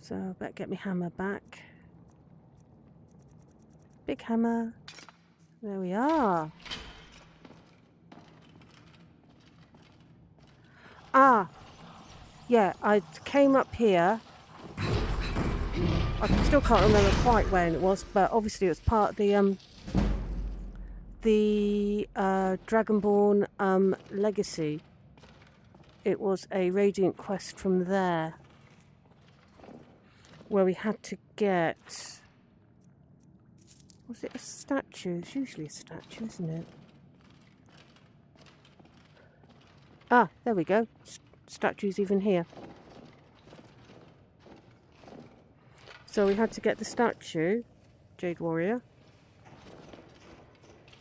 So I better get my hammer back. Big hammer. There we are. Ah, yeah, I came up here. I still can't remember quite when it was, but obviously it was part of the Dragonborn Legacy. It was a Radiant quest from there, where we had to get... Was it a statue? It's usually a statue, isn't it? Ah, there we go. Statue's even here. So we had to get the statue, Jade Warrior,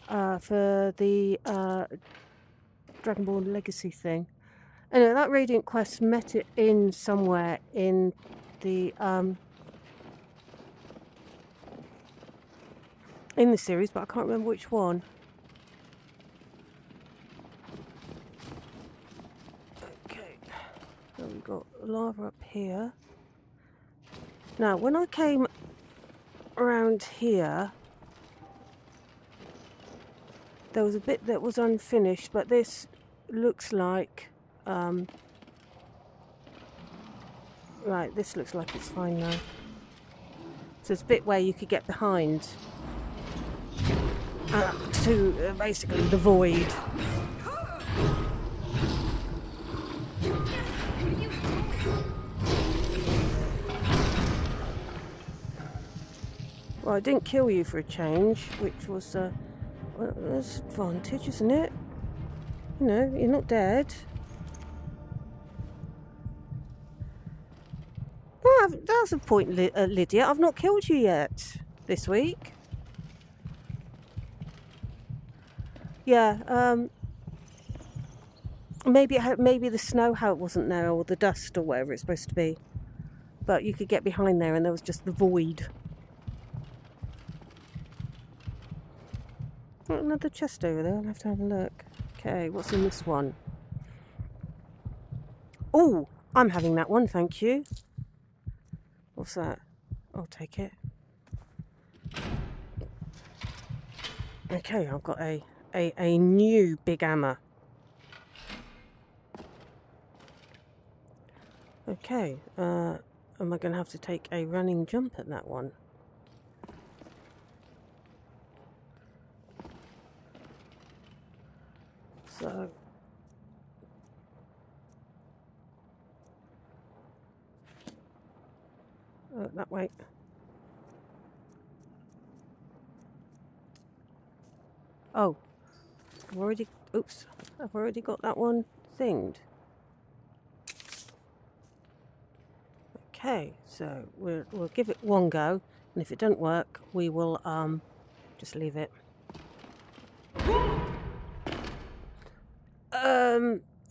for the Dragonborn Legacy thing. Anyway, that Radiant quest met it in somewhere in the series, but I can't remember which one. Okay, so we've got lava up here. Now, when I came around here, there was a bit that was unfinished, but this looks like... right, this looks like it's fine now. So there's a bit where you could get behind to basically the void. Well, I didn't kill you for a change, which was well, that's an advantage, isn't it? You know, you're not dead. Well, that's a point, Lydia. I've not killed you yet this week. Yeah, maybe the snow how it wasn't there, or the dust, or whatever it's supposed to be. But you could get behind there, and there was just the void. Another chest over there. I'll have to have a look. Okay, what's in this one? Oh, I'm having that one, thank you. What's that? I'll take it. Okay, I've got a new big hammer. Okay, am I going to have to take a running jump at that one? So... that way. Oh, I've already got that one thinged. Okay, so we'll give it one go, and if it doesn't work, we will just leave it.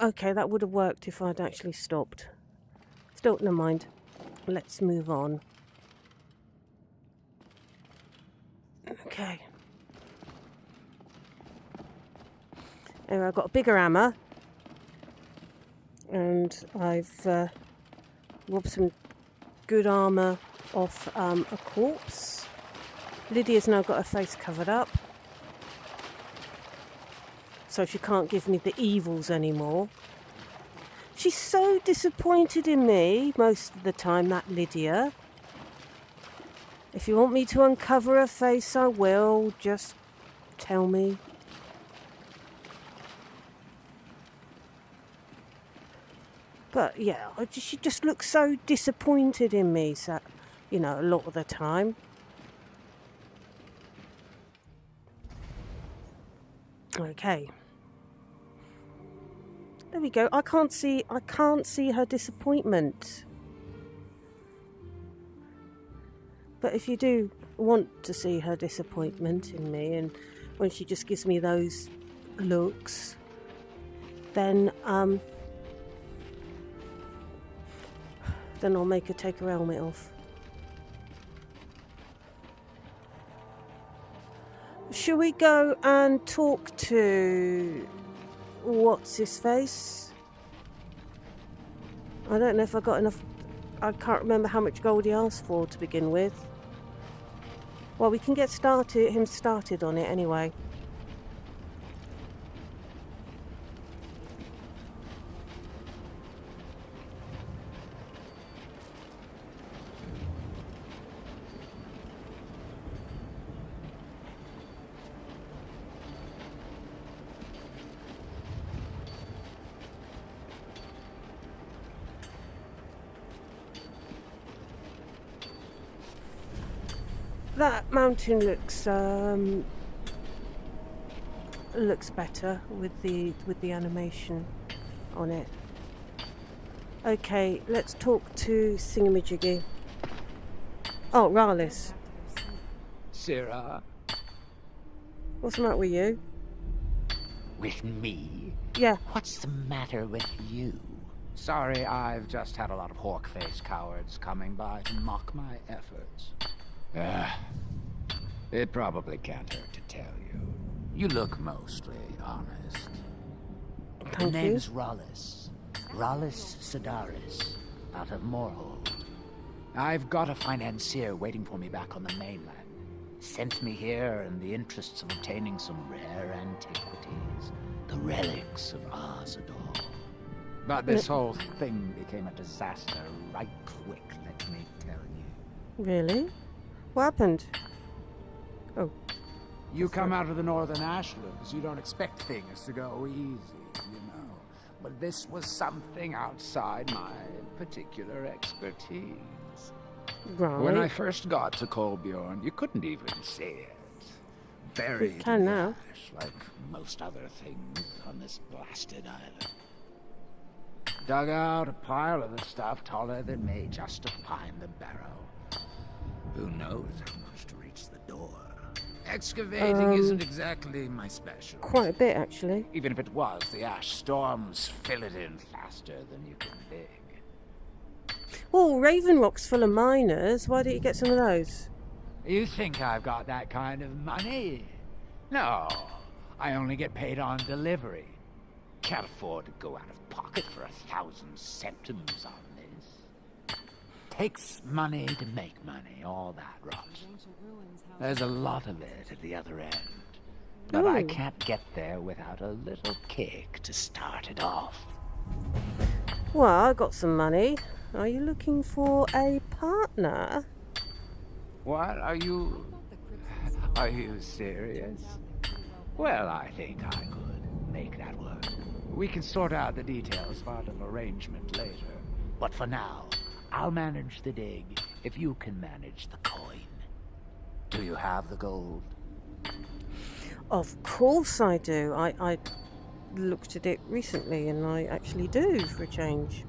Okay, that would have worked if I'd actually stopped. Still, never mind. Let's move on. Okay. Anyway, I've got a bigger hammer. And I've robbed some good armour off a corpse. Lydia's now got her face covered up. So she can't give me the evils anymore. She's so disappointed in me most of the time, that Lydia. If you want me to uncover her face, I will. Just tell me. But yeah, she just looks so disappointed in me, so, you know, a lot of the time. Okay. There we go. I can't see her disappointment. But if you do want to see her disappointment in me, and when she just gives me those looks, then I'll make her take her helmet off. Shall we go and talk to what's his face. I don't know if I got enough. I can't remember how much gold he asked for to begin with. Well, we can get him started on it anyway. That mountain looks better with the animation on it. Okay, let's talk to Thingamajiggy. Oh, Rallis. Sirrah? What's the matter with you? With me? Yeah. What's the matter with you? Sorry, I've just had a lot of hawk-faced cowards coming by to mock my efforts. It probably can't hurt to tell you. You look mostly honest. Thank The you. name's Rallis. Rallis Sedaris, out of Moorhold. I've got a financier waiting for me back on the mainland. Sent me here in the interests of obtaining some rare antiquities. The relics of Arzador. But this whole thing became a disaster right quick, let me tell you. Really? What happened? Oh. You come out of the Northern Ashlands, you don't expect things to go easy, you know. But this was something outside my particular expertise. Right. When I first got to Kolbjorn, you couldn't even see it. Buried You can in the now. ash, like most other things on this blasted island. Dug out a pile of the stuff taller than me just to find the barrow. Who knows how much to reach the door? Excavating isn't exactly my specialty. Quite a bit, actually. Even if it was, the ash storms fill it in faster than you can dig. Oh, Raven Rock's full of miners. Why don't you get some of those? You think I've got that kind of money? No, I only get paid on delivery. Can't afford to go out of pocket for 1,000 centimes on this. Takes money to make money, all that rot. There's a lot of it at the other end. But I Ooh. can't get there without a little kick to start it off. Well, I got some money. Are you looking for a partner? What? Are you serious? Well, I think I could make that work. We can sort out the details of our little arrangement later. But for now, I'll manage the dig if you can manage the coin. Do you have the gold? Of course I do. I looked at it recently and I actually do, for a change.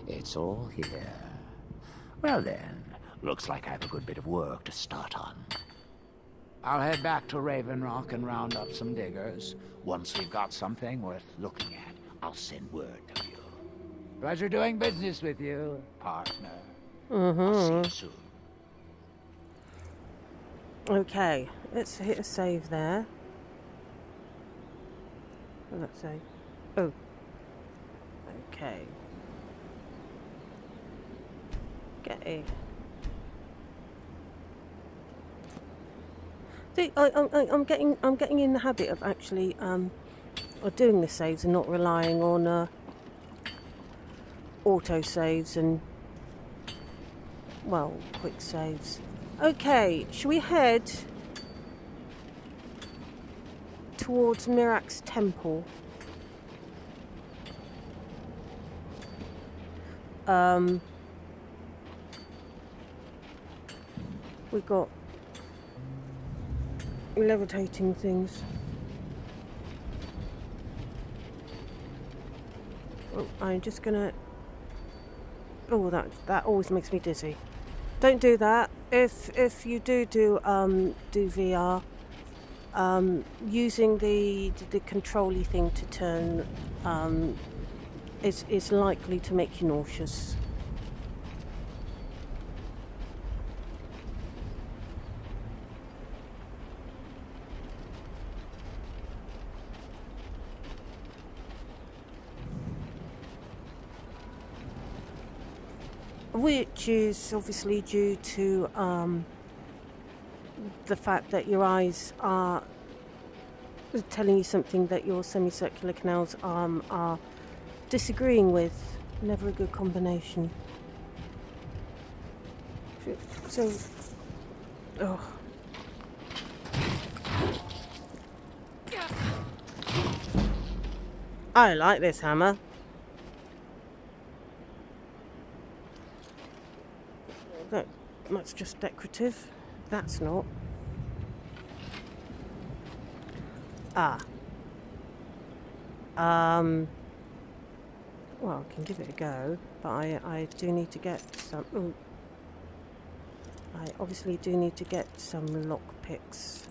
It's all here. Well then, looks like I have a good bit of work to start on. I'll head back to Raven Rock and round up some diggers. Once we've got something worth looking at, I'll send word to you. Pleasure doing business with you, partner. I'll see you soon. Okay, let's hit a save there. Let's say, oh, okay. Okay. See, I'm getting in the habit of actually of doing the saves and not relying on auto saves and, well, quick saves. Okay, shall we head towards Mirak's temple? We've got levitating things. Oh, I'm just gonna. Oh, that always makes me dizzy. Don't do that. If you do VR, using the control-y thing to turn is likely to make you nauseous. which is obviously due to the fact that your eyes are telling you something that your semicircular canals are disagreeing with. Never a good combination. So, oh. I like this hammer. That's just decorative. That's not. Well, I can give it a go, but I do need to get some. Ooh. I obviously do need to get some lockpicks.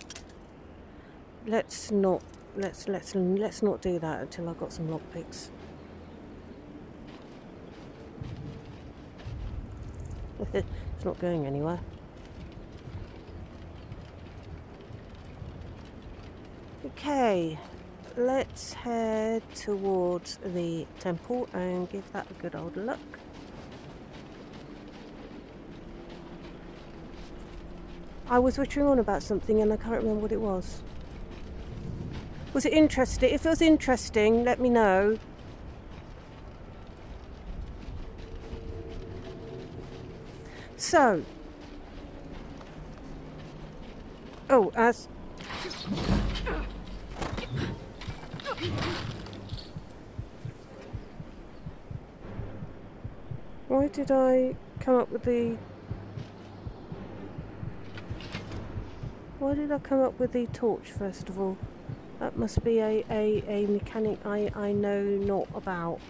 Let's not do that until I've got some lockpicks. It's not going anywhere. Okay, let's head towards the temple and give that a good old look. I was wittering on about something and I can't remember what it was. Was it interesting? If it was interesting, let me know. So. Oh, as... Why did I come up with the... Why did I come up with the torch, first of all? That must be a mechanic I know not about.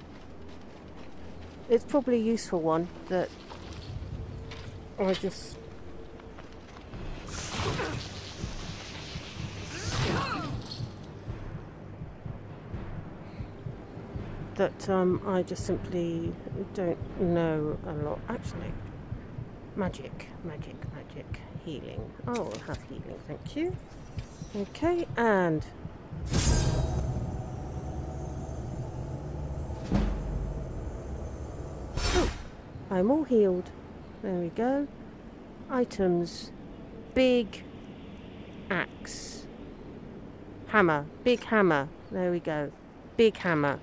It's probably a useful one that I just... that I just simply don't know a lot. Actually, magic. Healing. I will have healing, thank you. Okay, and... Oh, I'm all healed. There we go. Items. Big axe. Hammer. Big hammer. There we go. Big hammer.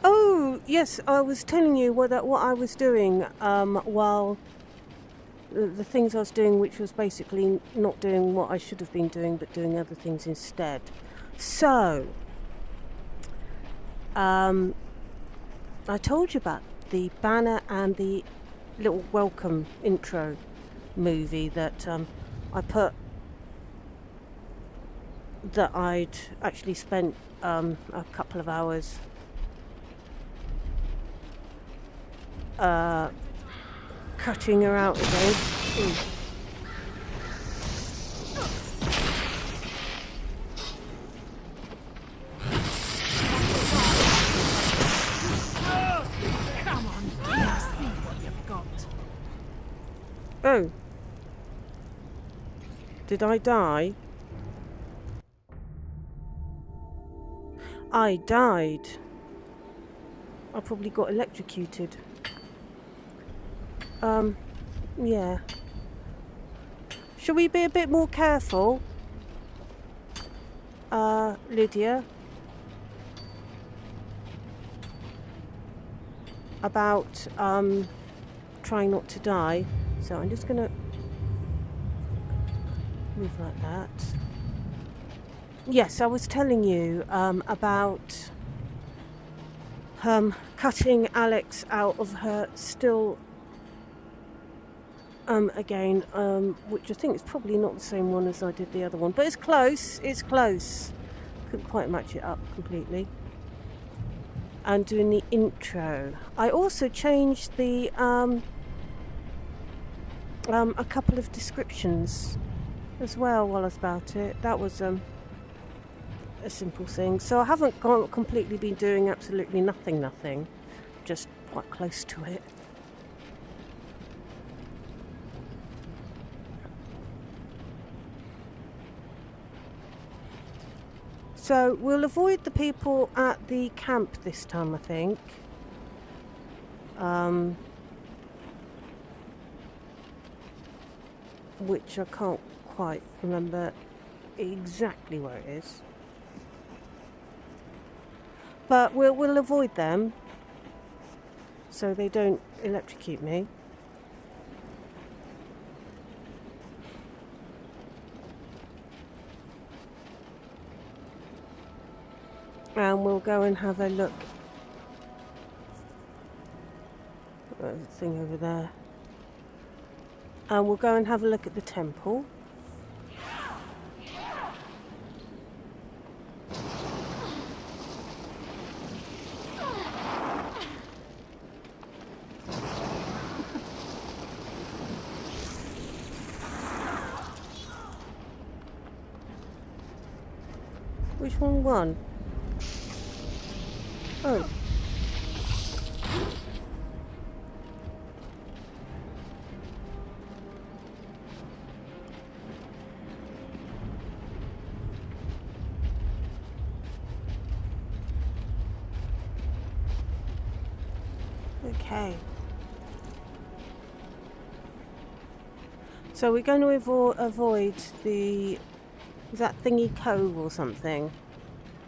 Oh, yes, I was telling you what I was doing while the things I was doing, which was basically not doing what I should have been doing, but doing other things instead. So, I told you about the banner and the little welcome intro movie that I put, that I'd actually spent a couple of hours cutting her out again. Ooh. Come on, let's see what you've got. Oh. Did I die? I died. I probably got electrocuted. Yeah. Should we be a bit more careful? Lydia? About, trying not to die. So I'm just gonna move like that. Yes, I was telling you, about, cutting Alex out of her still... again, which I think is probably not the same one as I did the other one, but it's close. Couldn't quite match it up completely. And doing the intro. I also changed the a couple of descriptions as well while I was about it. That was a simple thing. So I haven't completely been doing absolutely nothing, just quite close to it. So we'll avoid the people at the camp this time, I think. Which I can't quite remember exactly where it is. But we'll avoid them so they don't electrocute me. And we'll go and have a look. There's a thing over there. And we'll go and have a look at the temple. Which one won? Oh. Okay. So we're going to avoid the... Is that Thingy Cove or something?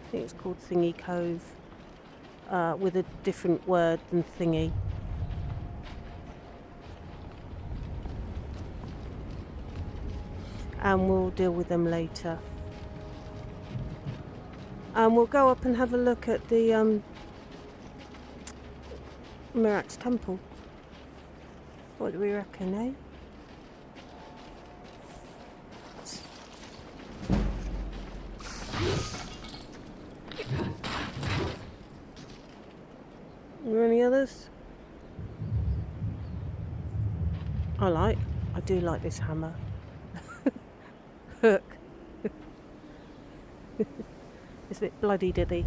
I think it's called Thingy Cove. With a different word than thingy. And we'll deal with them later. And we'll go up and have a look at the Mirax Temple. What do we reckon, eh? Are there any others? I do like this hammer. Hook. It's a bit bloody diddy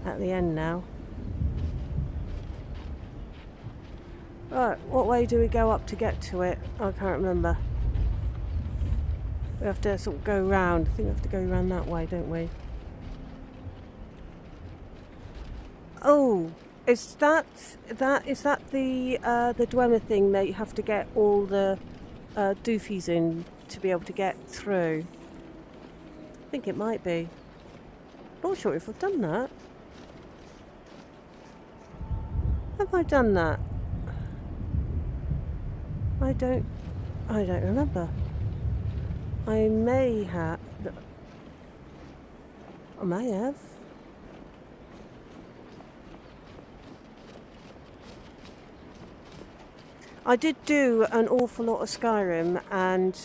at the end now. Right, what way do we go up to get to it? I can't remember. We have to sort of go round. I think we have to go round that way, don't we? Oh, is that the Dwemer thing that you have to get all the doofies in to be able to get through? I think it might be. Not sure if I've done that. Have I done that? I don't remember. I may have. I may have. I did do an awful lot of Skyrim and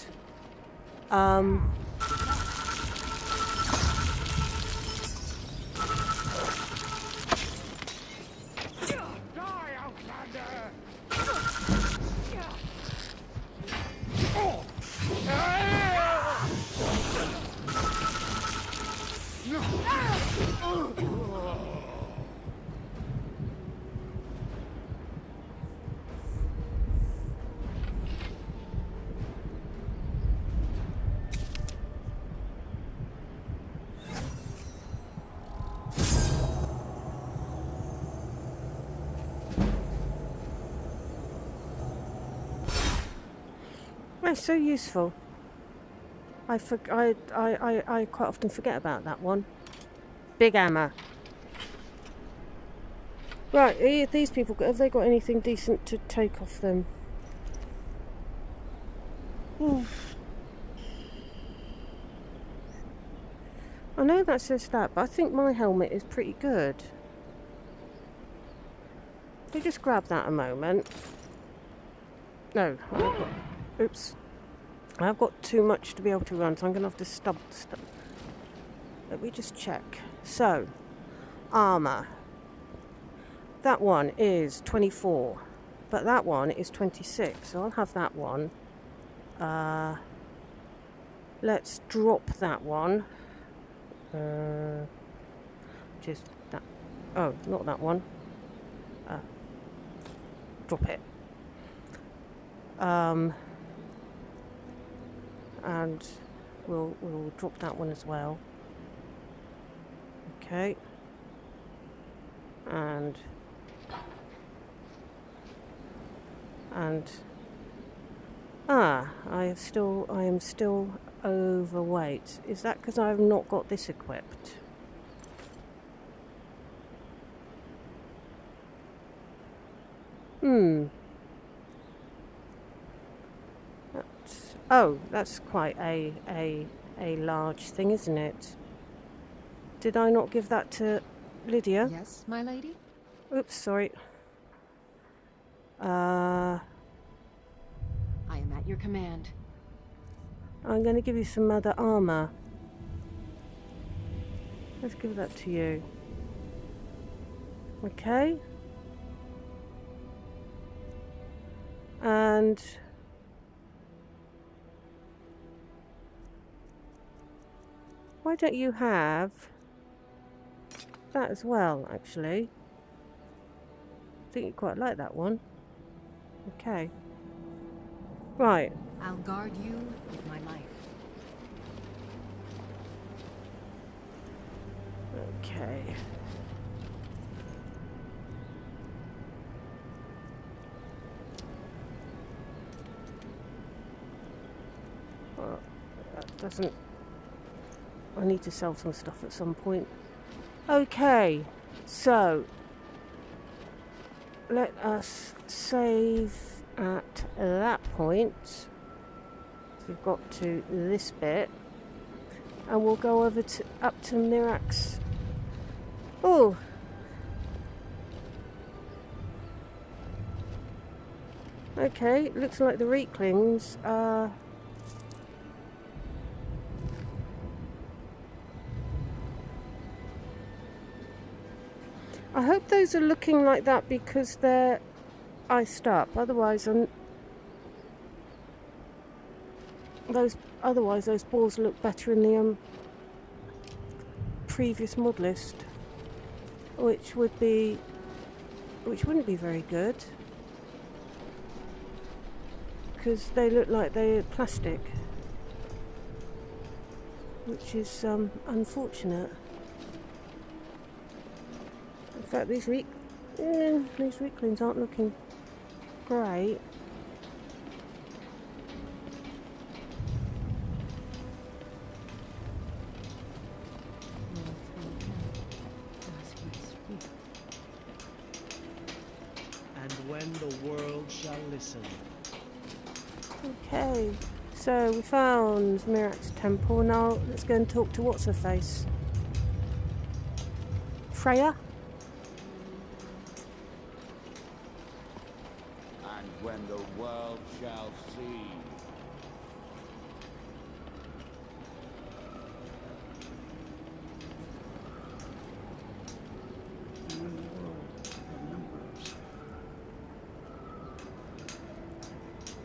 it's so useful. I quite often forget about that one. Big hammer. Right, these people, have they got anything decent to take off them? I know that says that, but I think my helmet is pretty good. Let me just grab that a moment. No, oops. I've got too much to be able to run, so I'm going to have to stop. Let me just check. So, armour. That one is 24, but that one is 26, so I'll have that one. Let's drop that one. Just that. Oh, not that one. Drop it. And we'll drop that one as well. Okay. And I am still overweight. Is that because I have not got this equipped? That's quite a large thing, isn't it? Did I not give that to Lydia? Yes, my lady? Oops, sorry. I am at your command. I'm going to give you some other armor. Let's give that to you. Okay. And why don't you have that as well, actually? I think you quite like that one. Okay. Right. I'll guard you with my life. Okay. Well, that doesn't... I need to sell some stuff at some point. Okay, so let us save at that point. So we've got to this bit, and we'll go over to up to Mirax. Oh, okay. Looks like the Requiems are. I hope those are looking like that because they're iced up. Otherwise, those balls look better in the previous mod list, which wouldn't be very good because they look like they're plastic, which is unfortunate. In fact, these Requiems aren't looking great. And when the world shall listen. Okay, so we found Mirax Temple. Now let's go and talk to what's her face. Freya? When the world shall see.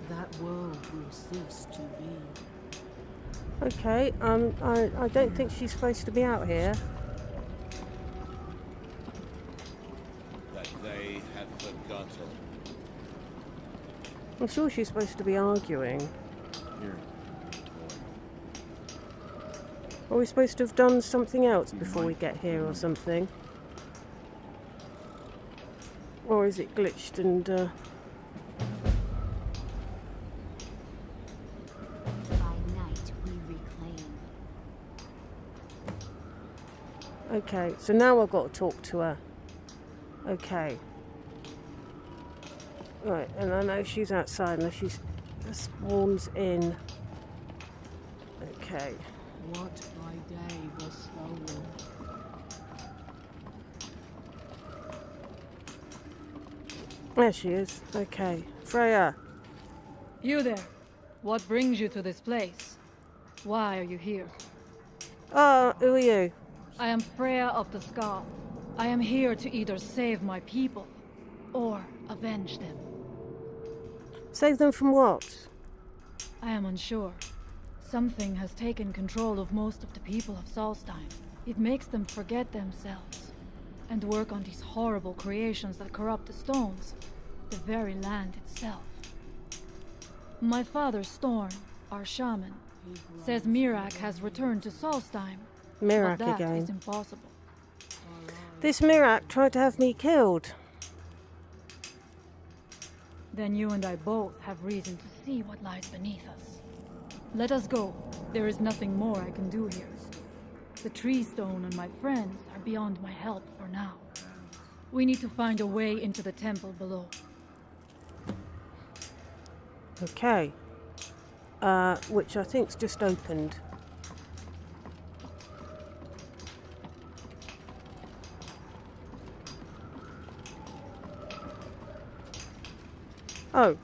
That world will cease to be. Okay, I don't think she's supposed to be out here. That they have forgotten. I'm sure she's supposed to be arguing. Are we supposed to have done something else before we get here or something? Or is it glitched and... By night we reclaim. Okay, so now I've got to talk to her. Okay. Right, and I know she's outside and she's swarms in. Okay. What by day was stolen? There she is. Okay. Freya. You there. What brings you to this place? Why are you here? Oh, who are you? I am Freya of the Scar. I am here to either save my people or avenge them. Save them from what? I am unsure. Something has taken control of most of the people of Solstheim. It makes them forget themselves and work on these horrible creations that corrupt the stones, the very land itself. My father, Storm, our shaman, says Mirax has returned to Solstheim. Mirax but that again. is impossible. This Mirak tried to have me killed. Then you and I both have reason to see what lies beneath us. Let us go. There is nothing more I can do here. The tree stone and my friends are beyond my help for now. We need to find a way into the temple below. Okay. Which I think's just opened. Oh.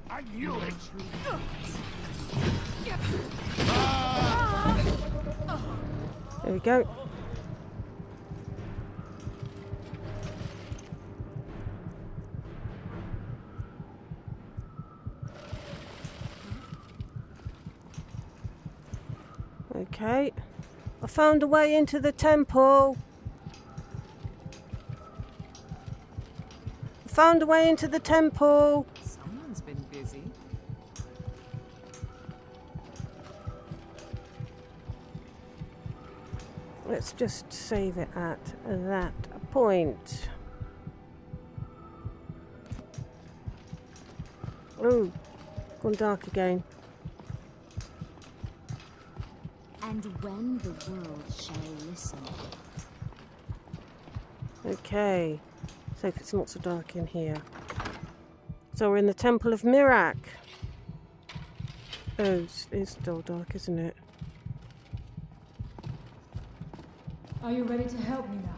I knew it! There we go. Okay. I found a way into the temple. I found a way into the temple. Someone's been busy. Let's just save it at that point. Oh, gone dark again. And when the world shall listen. Okay, so if it's not so dark in here. So we're in the Temple of Mirak. Oh, it's still dark, isn't it? Are you ready to help me now?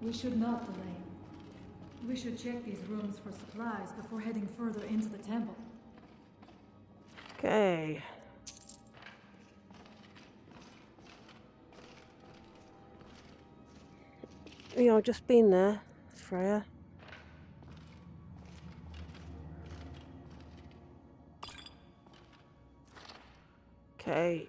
We should not delay. We should check these rooms for supplies before heading further into the temple. Okay. Yeah, I've just been there, Freya. Okay.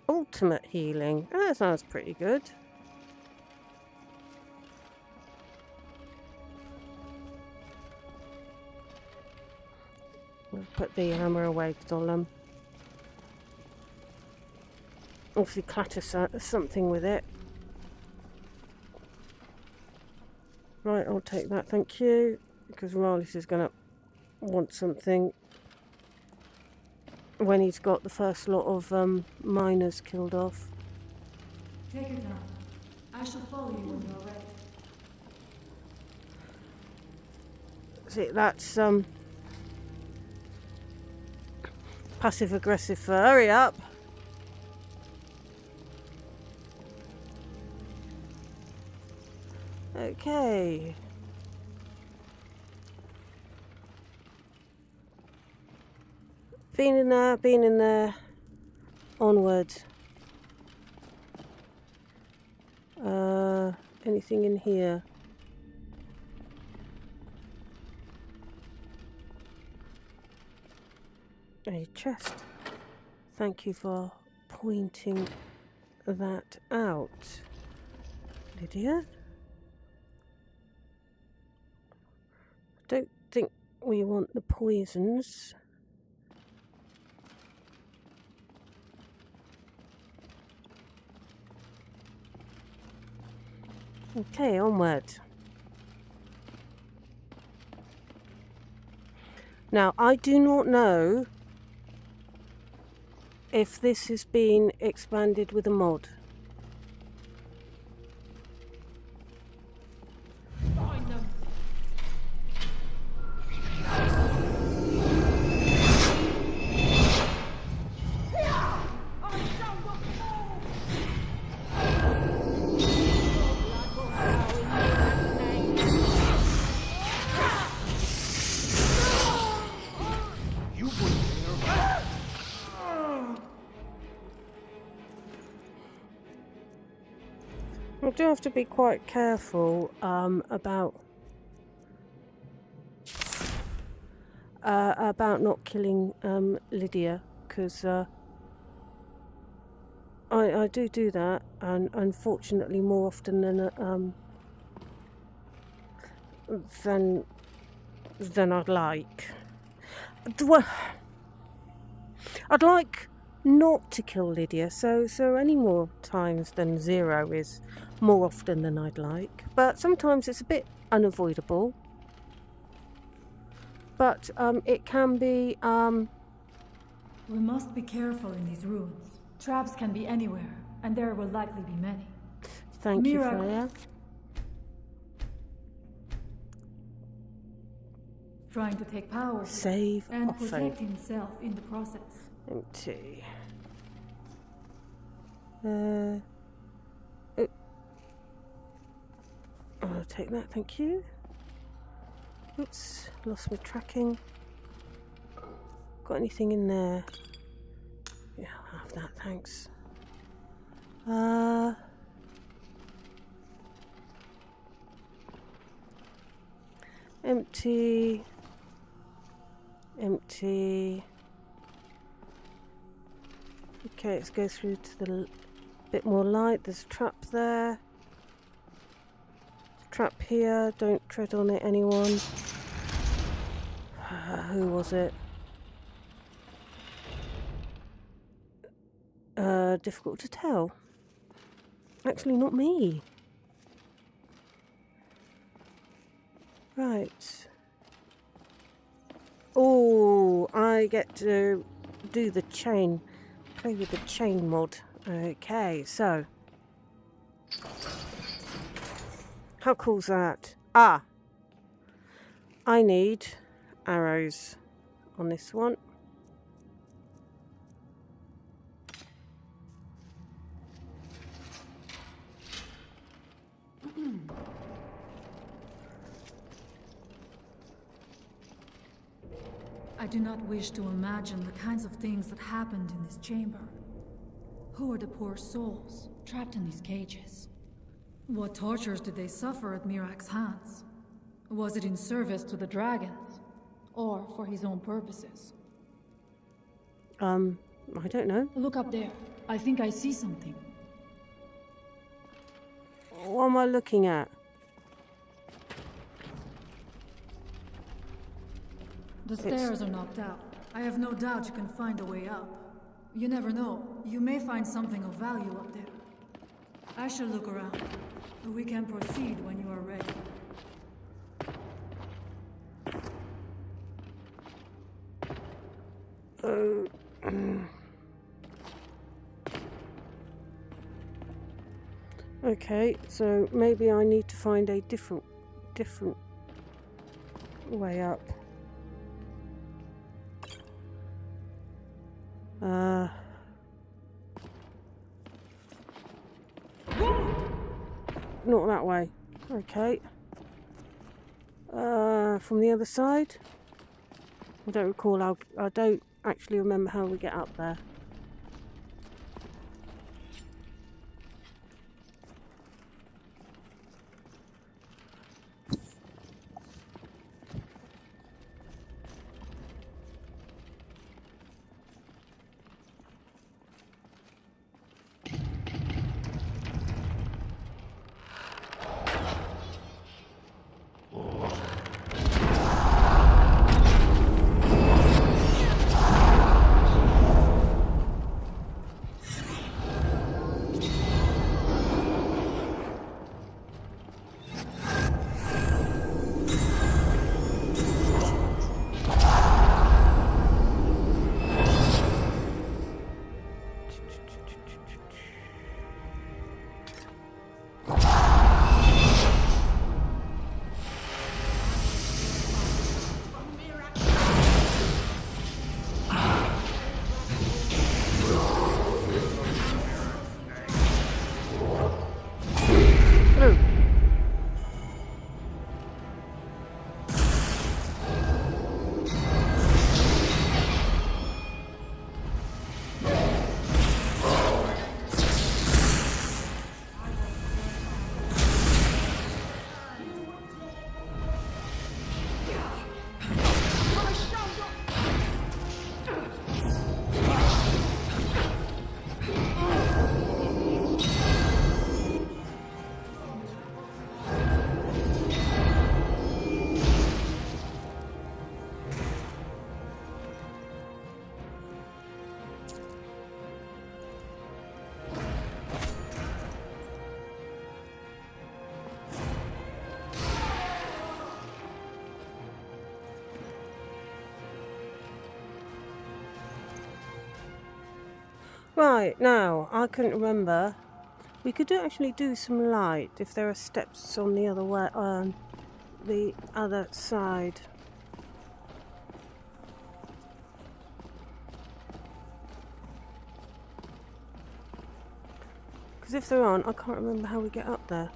Ultimate healing. Oh, that sounds pretty good. I'll put the hammer away because I'll obviously clatter something with it. Right, I'll take that, thank you. Because Morales is going to want something when he's got the first lot of miners killed off. Take your time. I shall follow you when you're ready. See, that's passive aggressive. Hurry up. Okay. Been in there. Onwards. Anything in here? A chest. Thank you for pointing that out, Lydia. Don't think we want the poisons. Okay, onward. Now, I do not know if this has been expanded with a mod. I do have to be quite careful about about not killing Lydia, because I do that, and unfortunately more often than I'd like. I'd like not to kill Lydia, so any more times than 0 is more often than I'd like. But sometimes it's a bit unavoidable. But it can be. We must be careful in these ruins. Traps can be anywhere, and there will likely be many. Thank you, Freya. Trying to take power Save and offering. protect himself in the process. Empty. I'll take that, thank you. Oops, lost my tracking. Got anything in there? Yeah, I'll have that, thanks. Empty. Empty. Okay, let's go through to the bit more light. There's a trap there. Trap here. Don't tread on it, anyone. Who was it? Difficult to tell. Actually, not me. Right. Oh, I get to do the chain. Play with the chain mod. Okay, so. How cool's that? Ah! I need arrows on this one. I do not wish to imagine the kinds of things that happened in this chamber. Who are the poor souls trapped in these cages? What tortures did they suffer at Mirak's hands? Was it in service to the dragons? Or for his own purposes? I don't know. Look up there. I think I see something. What am I looking at? The stairs are knocked out. I have no doubt you can find a way up. You never know. You may find something of value up there. I shall look around. We can proceed when you are ready. Okay, so maybe I need to find a different way up. Not that way. Okay. From the other side? I don't recall how. I don't actually remember how we get up there. Right, now, I couldn't remember. We could actually do some light if there are steps on the other way, on the other side. Because if there aren't, I can't remember how we get up there.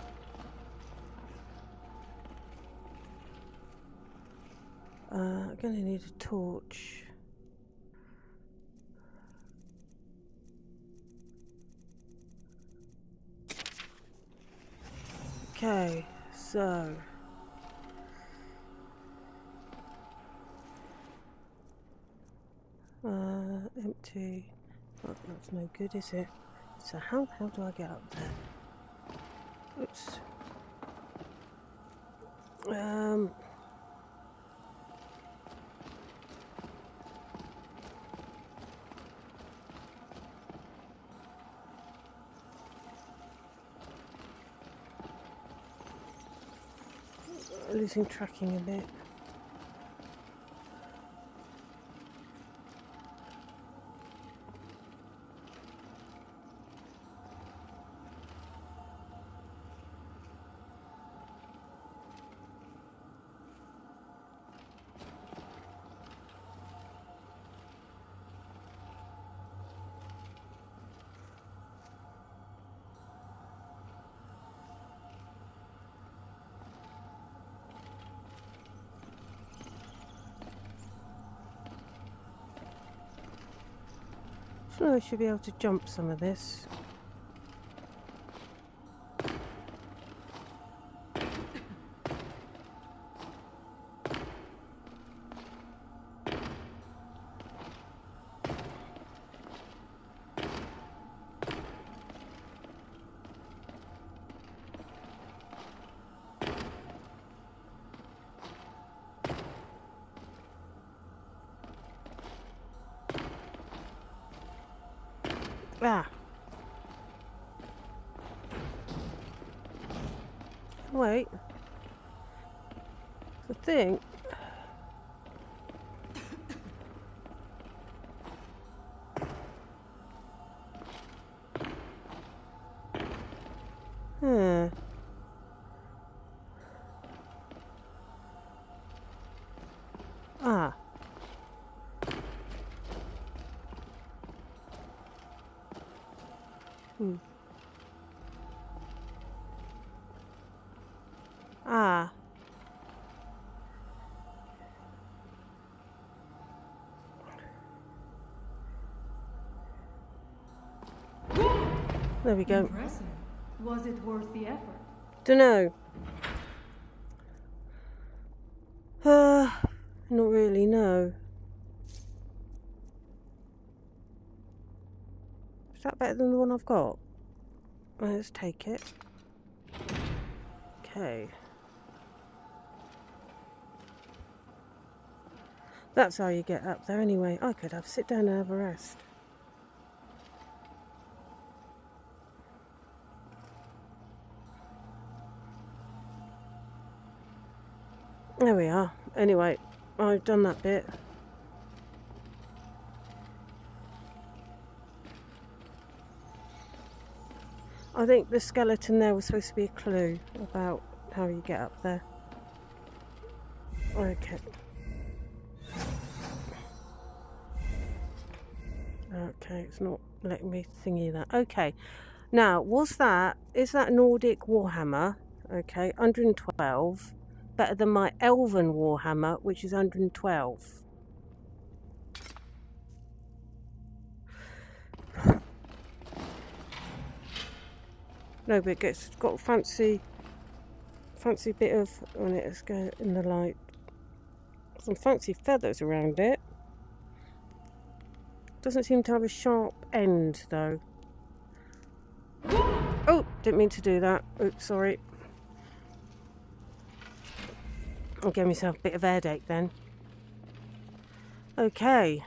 I'm going to need a torch. Okay, so... empty. Oh, that's no good, is it? So how the hell do I get up there? Oops. Losing tracking a bit. I should be able to jump some of this. Ah. Wait. The thing. Ah. Ah. There we go. Impressive. Was it worth the effort? Dunno. Not really, no. Is that better than the one I've got? Let's take it. Okay. That's how you get up there anyway. I could have sit down and have a rest. There we are. Anyway, I've done that bit. I think the skeleton there was supposed to be a clue about how you get up there. Okay. Okay, it's not letting me thingy that. Okay. Now, is that Nordic Warhammer? Okay, 112. Better than my Elven Warhammer, which is 112. No, but it's got a fancy bit of on it. Let's go in the light. Some fancy feathers around it. Doesn't seem to have a sharp end though. Oh, didn't mean to do that. Oops, sorry. I'll give myself a bit of headache then. Okay.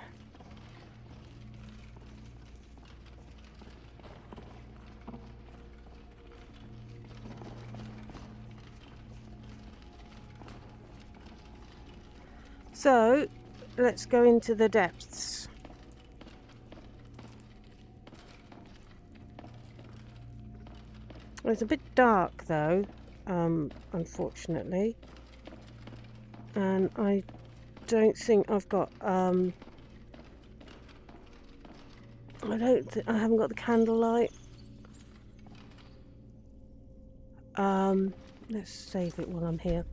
So, let's go into the depths. It's a bit dark though, unfortunately. And I don't think I've got, I haven't got the candlelight. Let's save it while I'm here.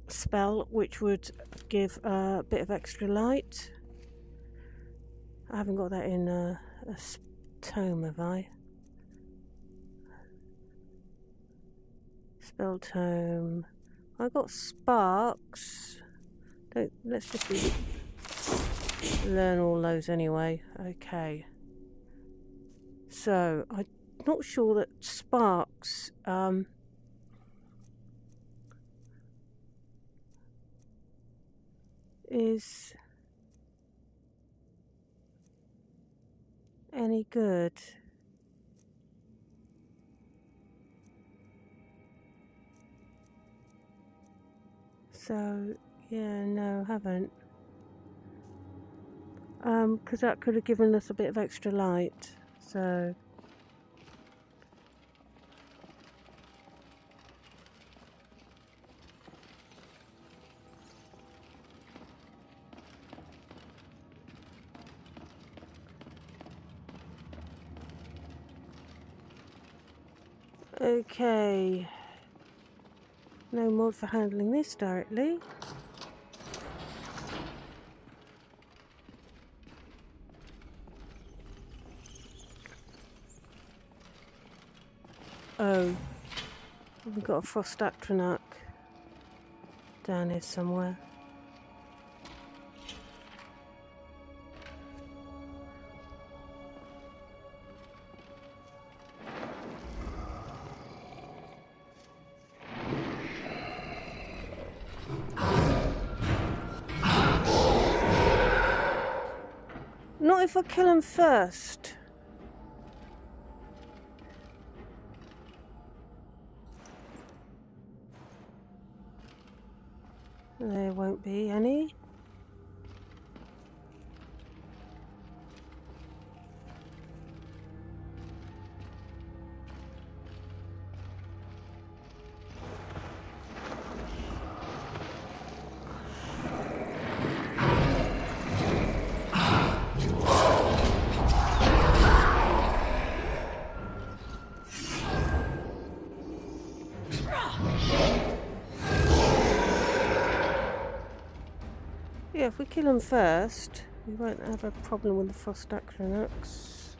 Spell, which would give a bit of extra light. I haven't got that in a tome, have I? Spell tome. I got sparks. Let's just learn all those anyway. Okay. So I'm not sure that sparks is any good. So yeah, no, haven't. Because that could have given us a bit of extra light. So okay. No mod for handling this directly. Oh, we've got a frost atronach down here somewhere. Not if I kill him first. There won't be any. Yeah, if we kill them first, we won't have a problem with the frost atronachs.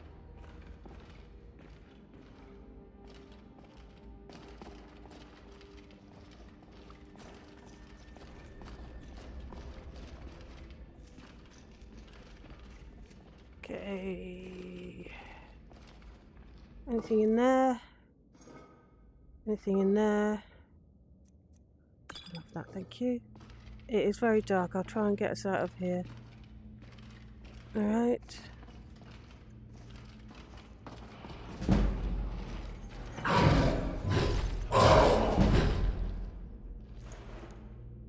Okay. Anything in there? Anything in there? Love that, thank you. It is very dark. I'll try and get us out of here. Alright.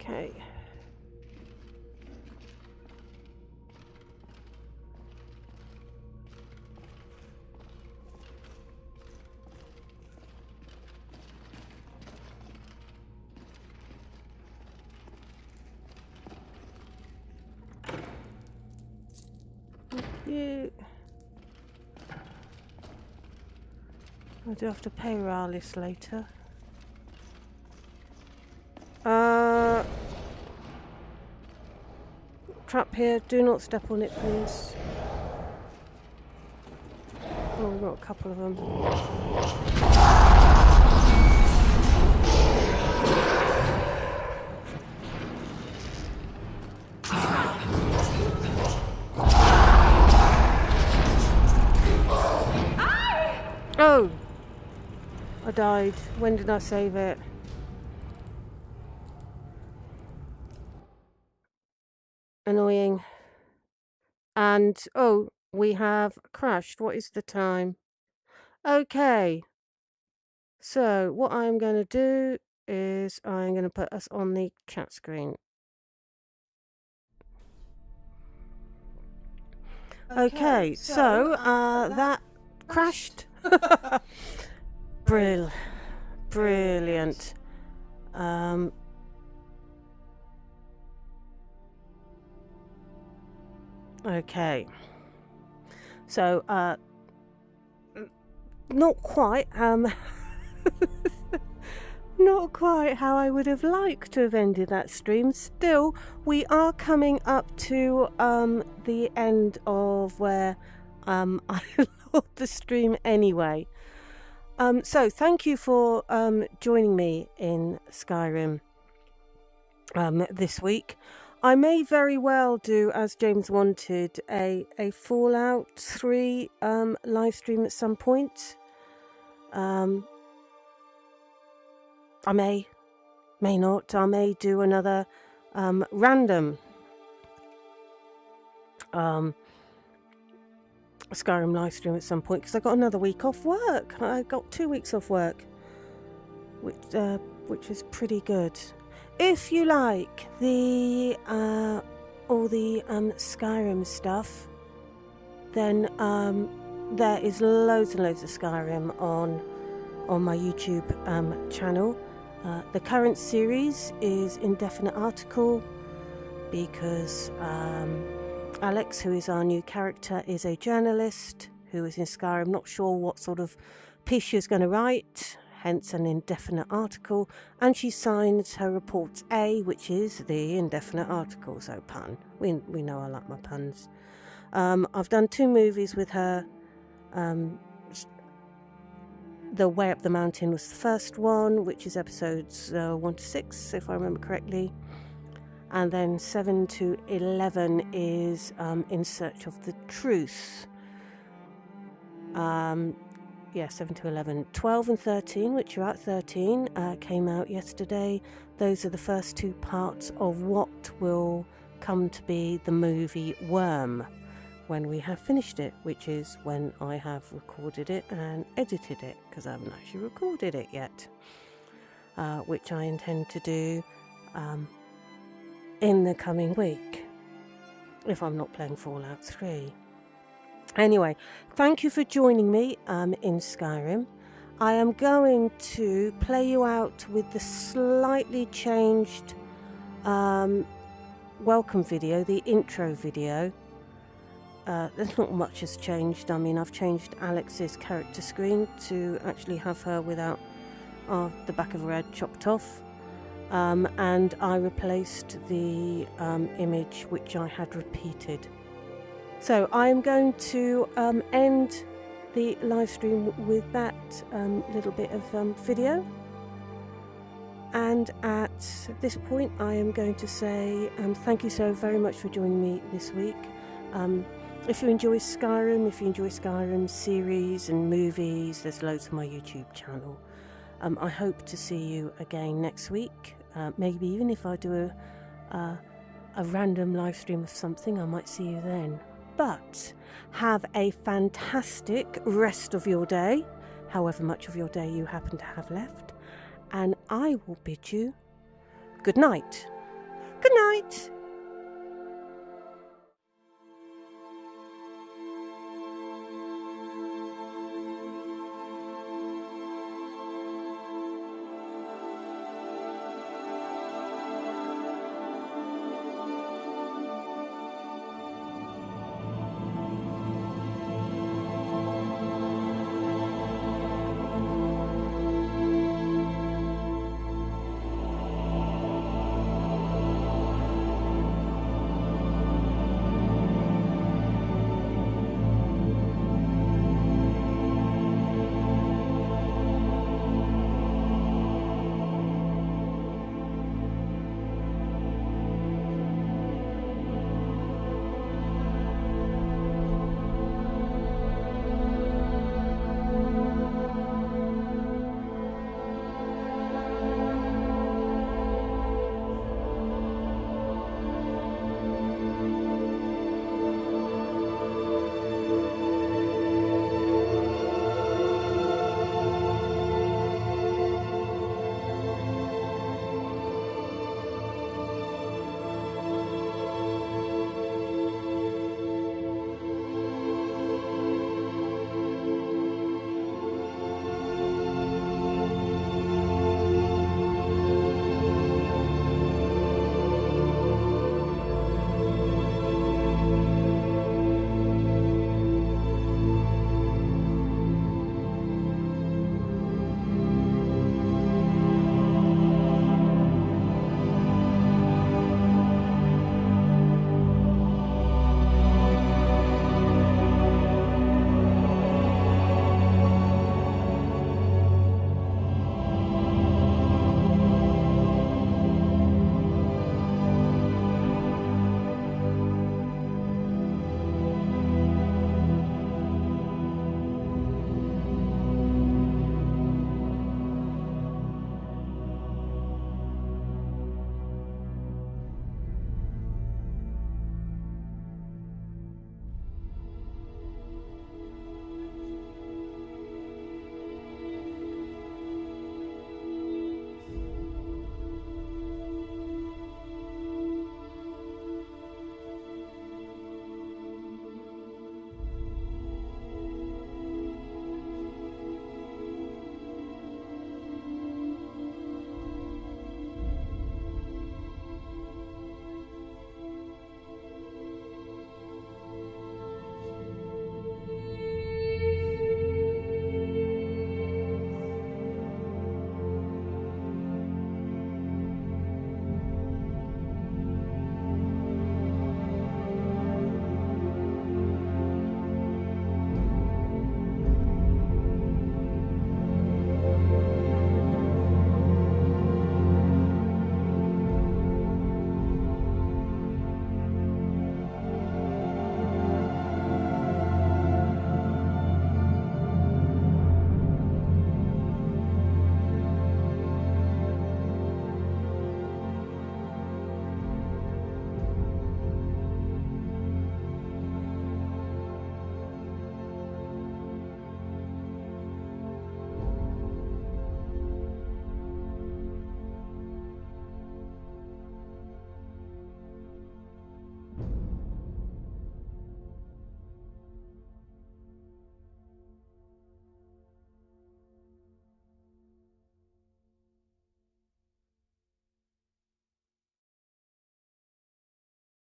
Okay. I do have to pay Ralis later. Trap here, do not step on it please. Oh, we've got a couple of them. Oh! I died. When did I save it? Annoying. And, oh, we have crashed. What is the time? Okay. So, what I'm going to do is I'm going to put us on the chat screen. Okay, so that crashed. Brilliant. Okay. So, not quite, not quite how I would have liked to have ended that stream. Still, we are coming up to the end of where I loved the stream anyway. So thank you for joining me in Skyrim this week. I may very well do, as James wanted, a Fallout 3 live stream at some point. I may not. I may do another random Skyrim live stream at some point, because I got another week off work. I got 2 weeks off work, which is pretty good. If you like the all the Skyrim stuff, then there is loads and loads of Skyrim on my YouTube channel. The current series is Indefinite Article, because Alex, who is our new character, is a journalist who is in Skyrim, not sure what sort of piece she was going to write, hence an indefinite article, and she signs her reports A, which is the indefinite article, so pun. We know I like my puns. I've done 2 movies with her. The Way Up the Mountain was the first one, which is episodes 1 to 6, if I remember correctly. And then 7 to 11 is In Search of the Truth. 7 to 11. 12 and 13, which you're at 13, came out yesterday. Those are the first 2 parts of what will come to be the movie Worm, when we have finished it, which is when I have recorded it and edited it, because I haven't actually recorded it yet, which I intend to do in the coming week, if I'm not playing Fallout 3. Anyway, thank you for joining me in Skyrim. I am going to play you out with the slightly changed welcome video, the intro video. There's not much has changed. I mean, I've changed Alex's character screen to actually have her without the back of her head chopped off. And I replaced the image which I had repeated. So I'm going to end the live stream with that little bit of video. And at this point, I am going to say thank you so very much for joining me this week. If you enjoy Skyrim, if you enjoy Skyrim series and movies, there's loads on my YouTube channel. I hope to see you again next week. Maybe even if I do a random live stream of something, I might see you then. But have a fantastic rest of your day, however much of your day you happen to have left. And I will bid you good night. Good night.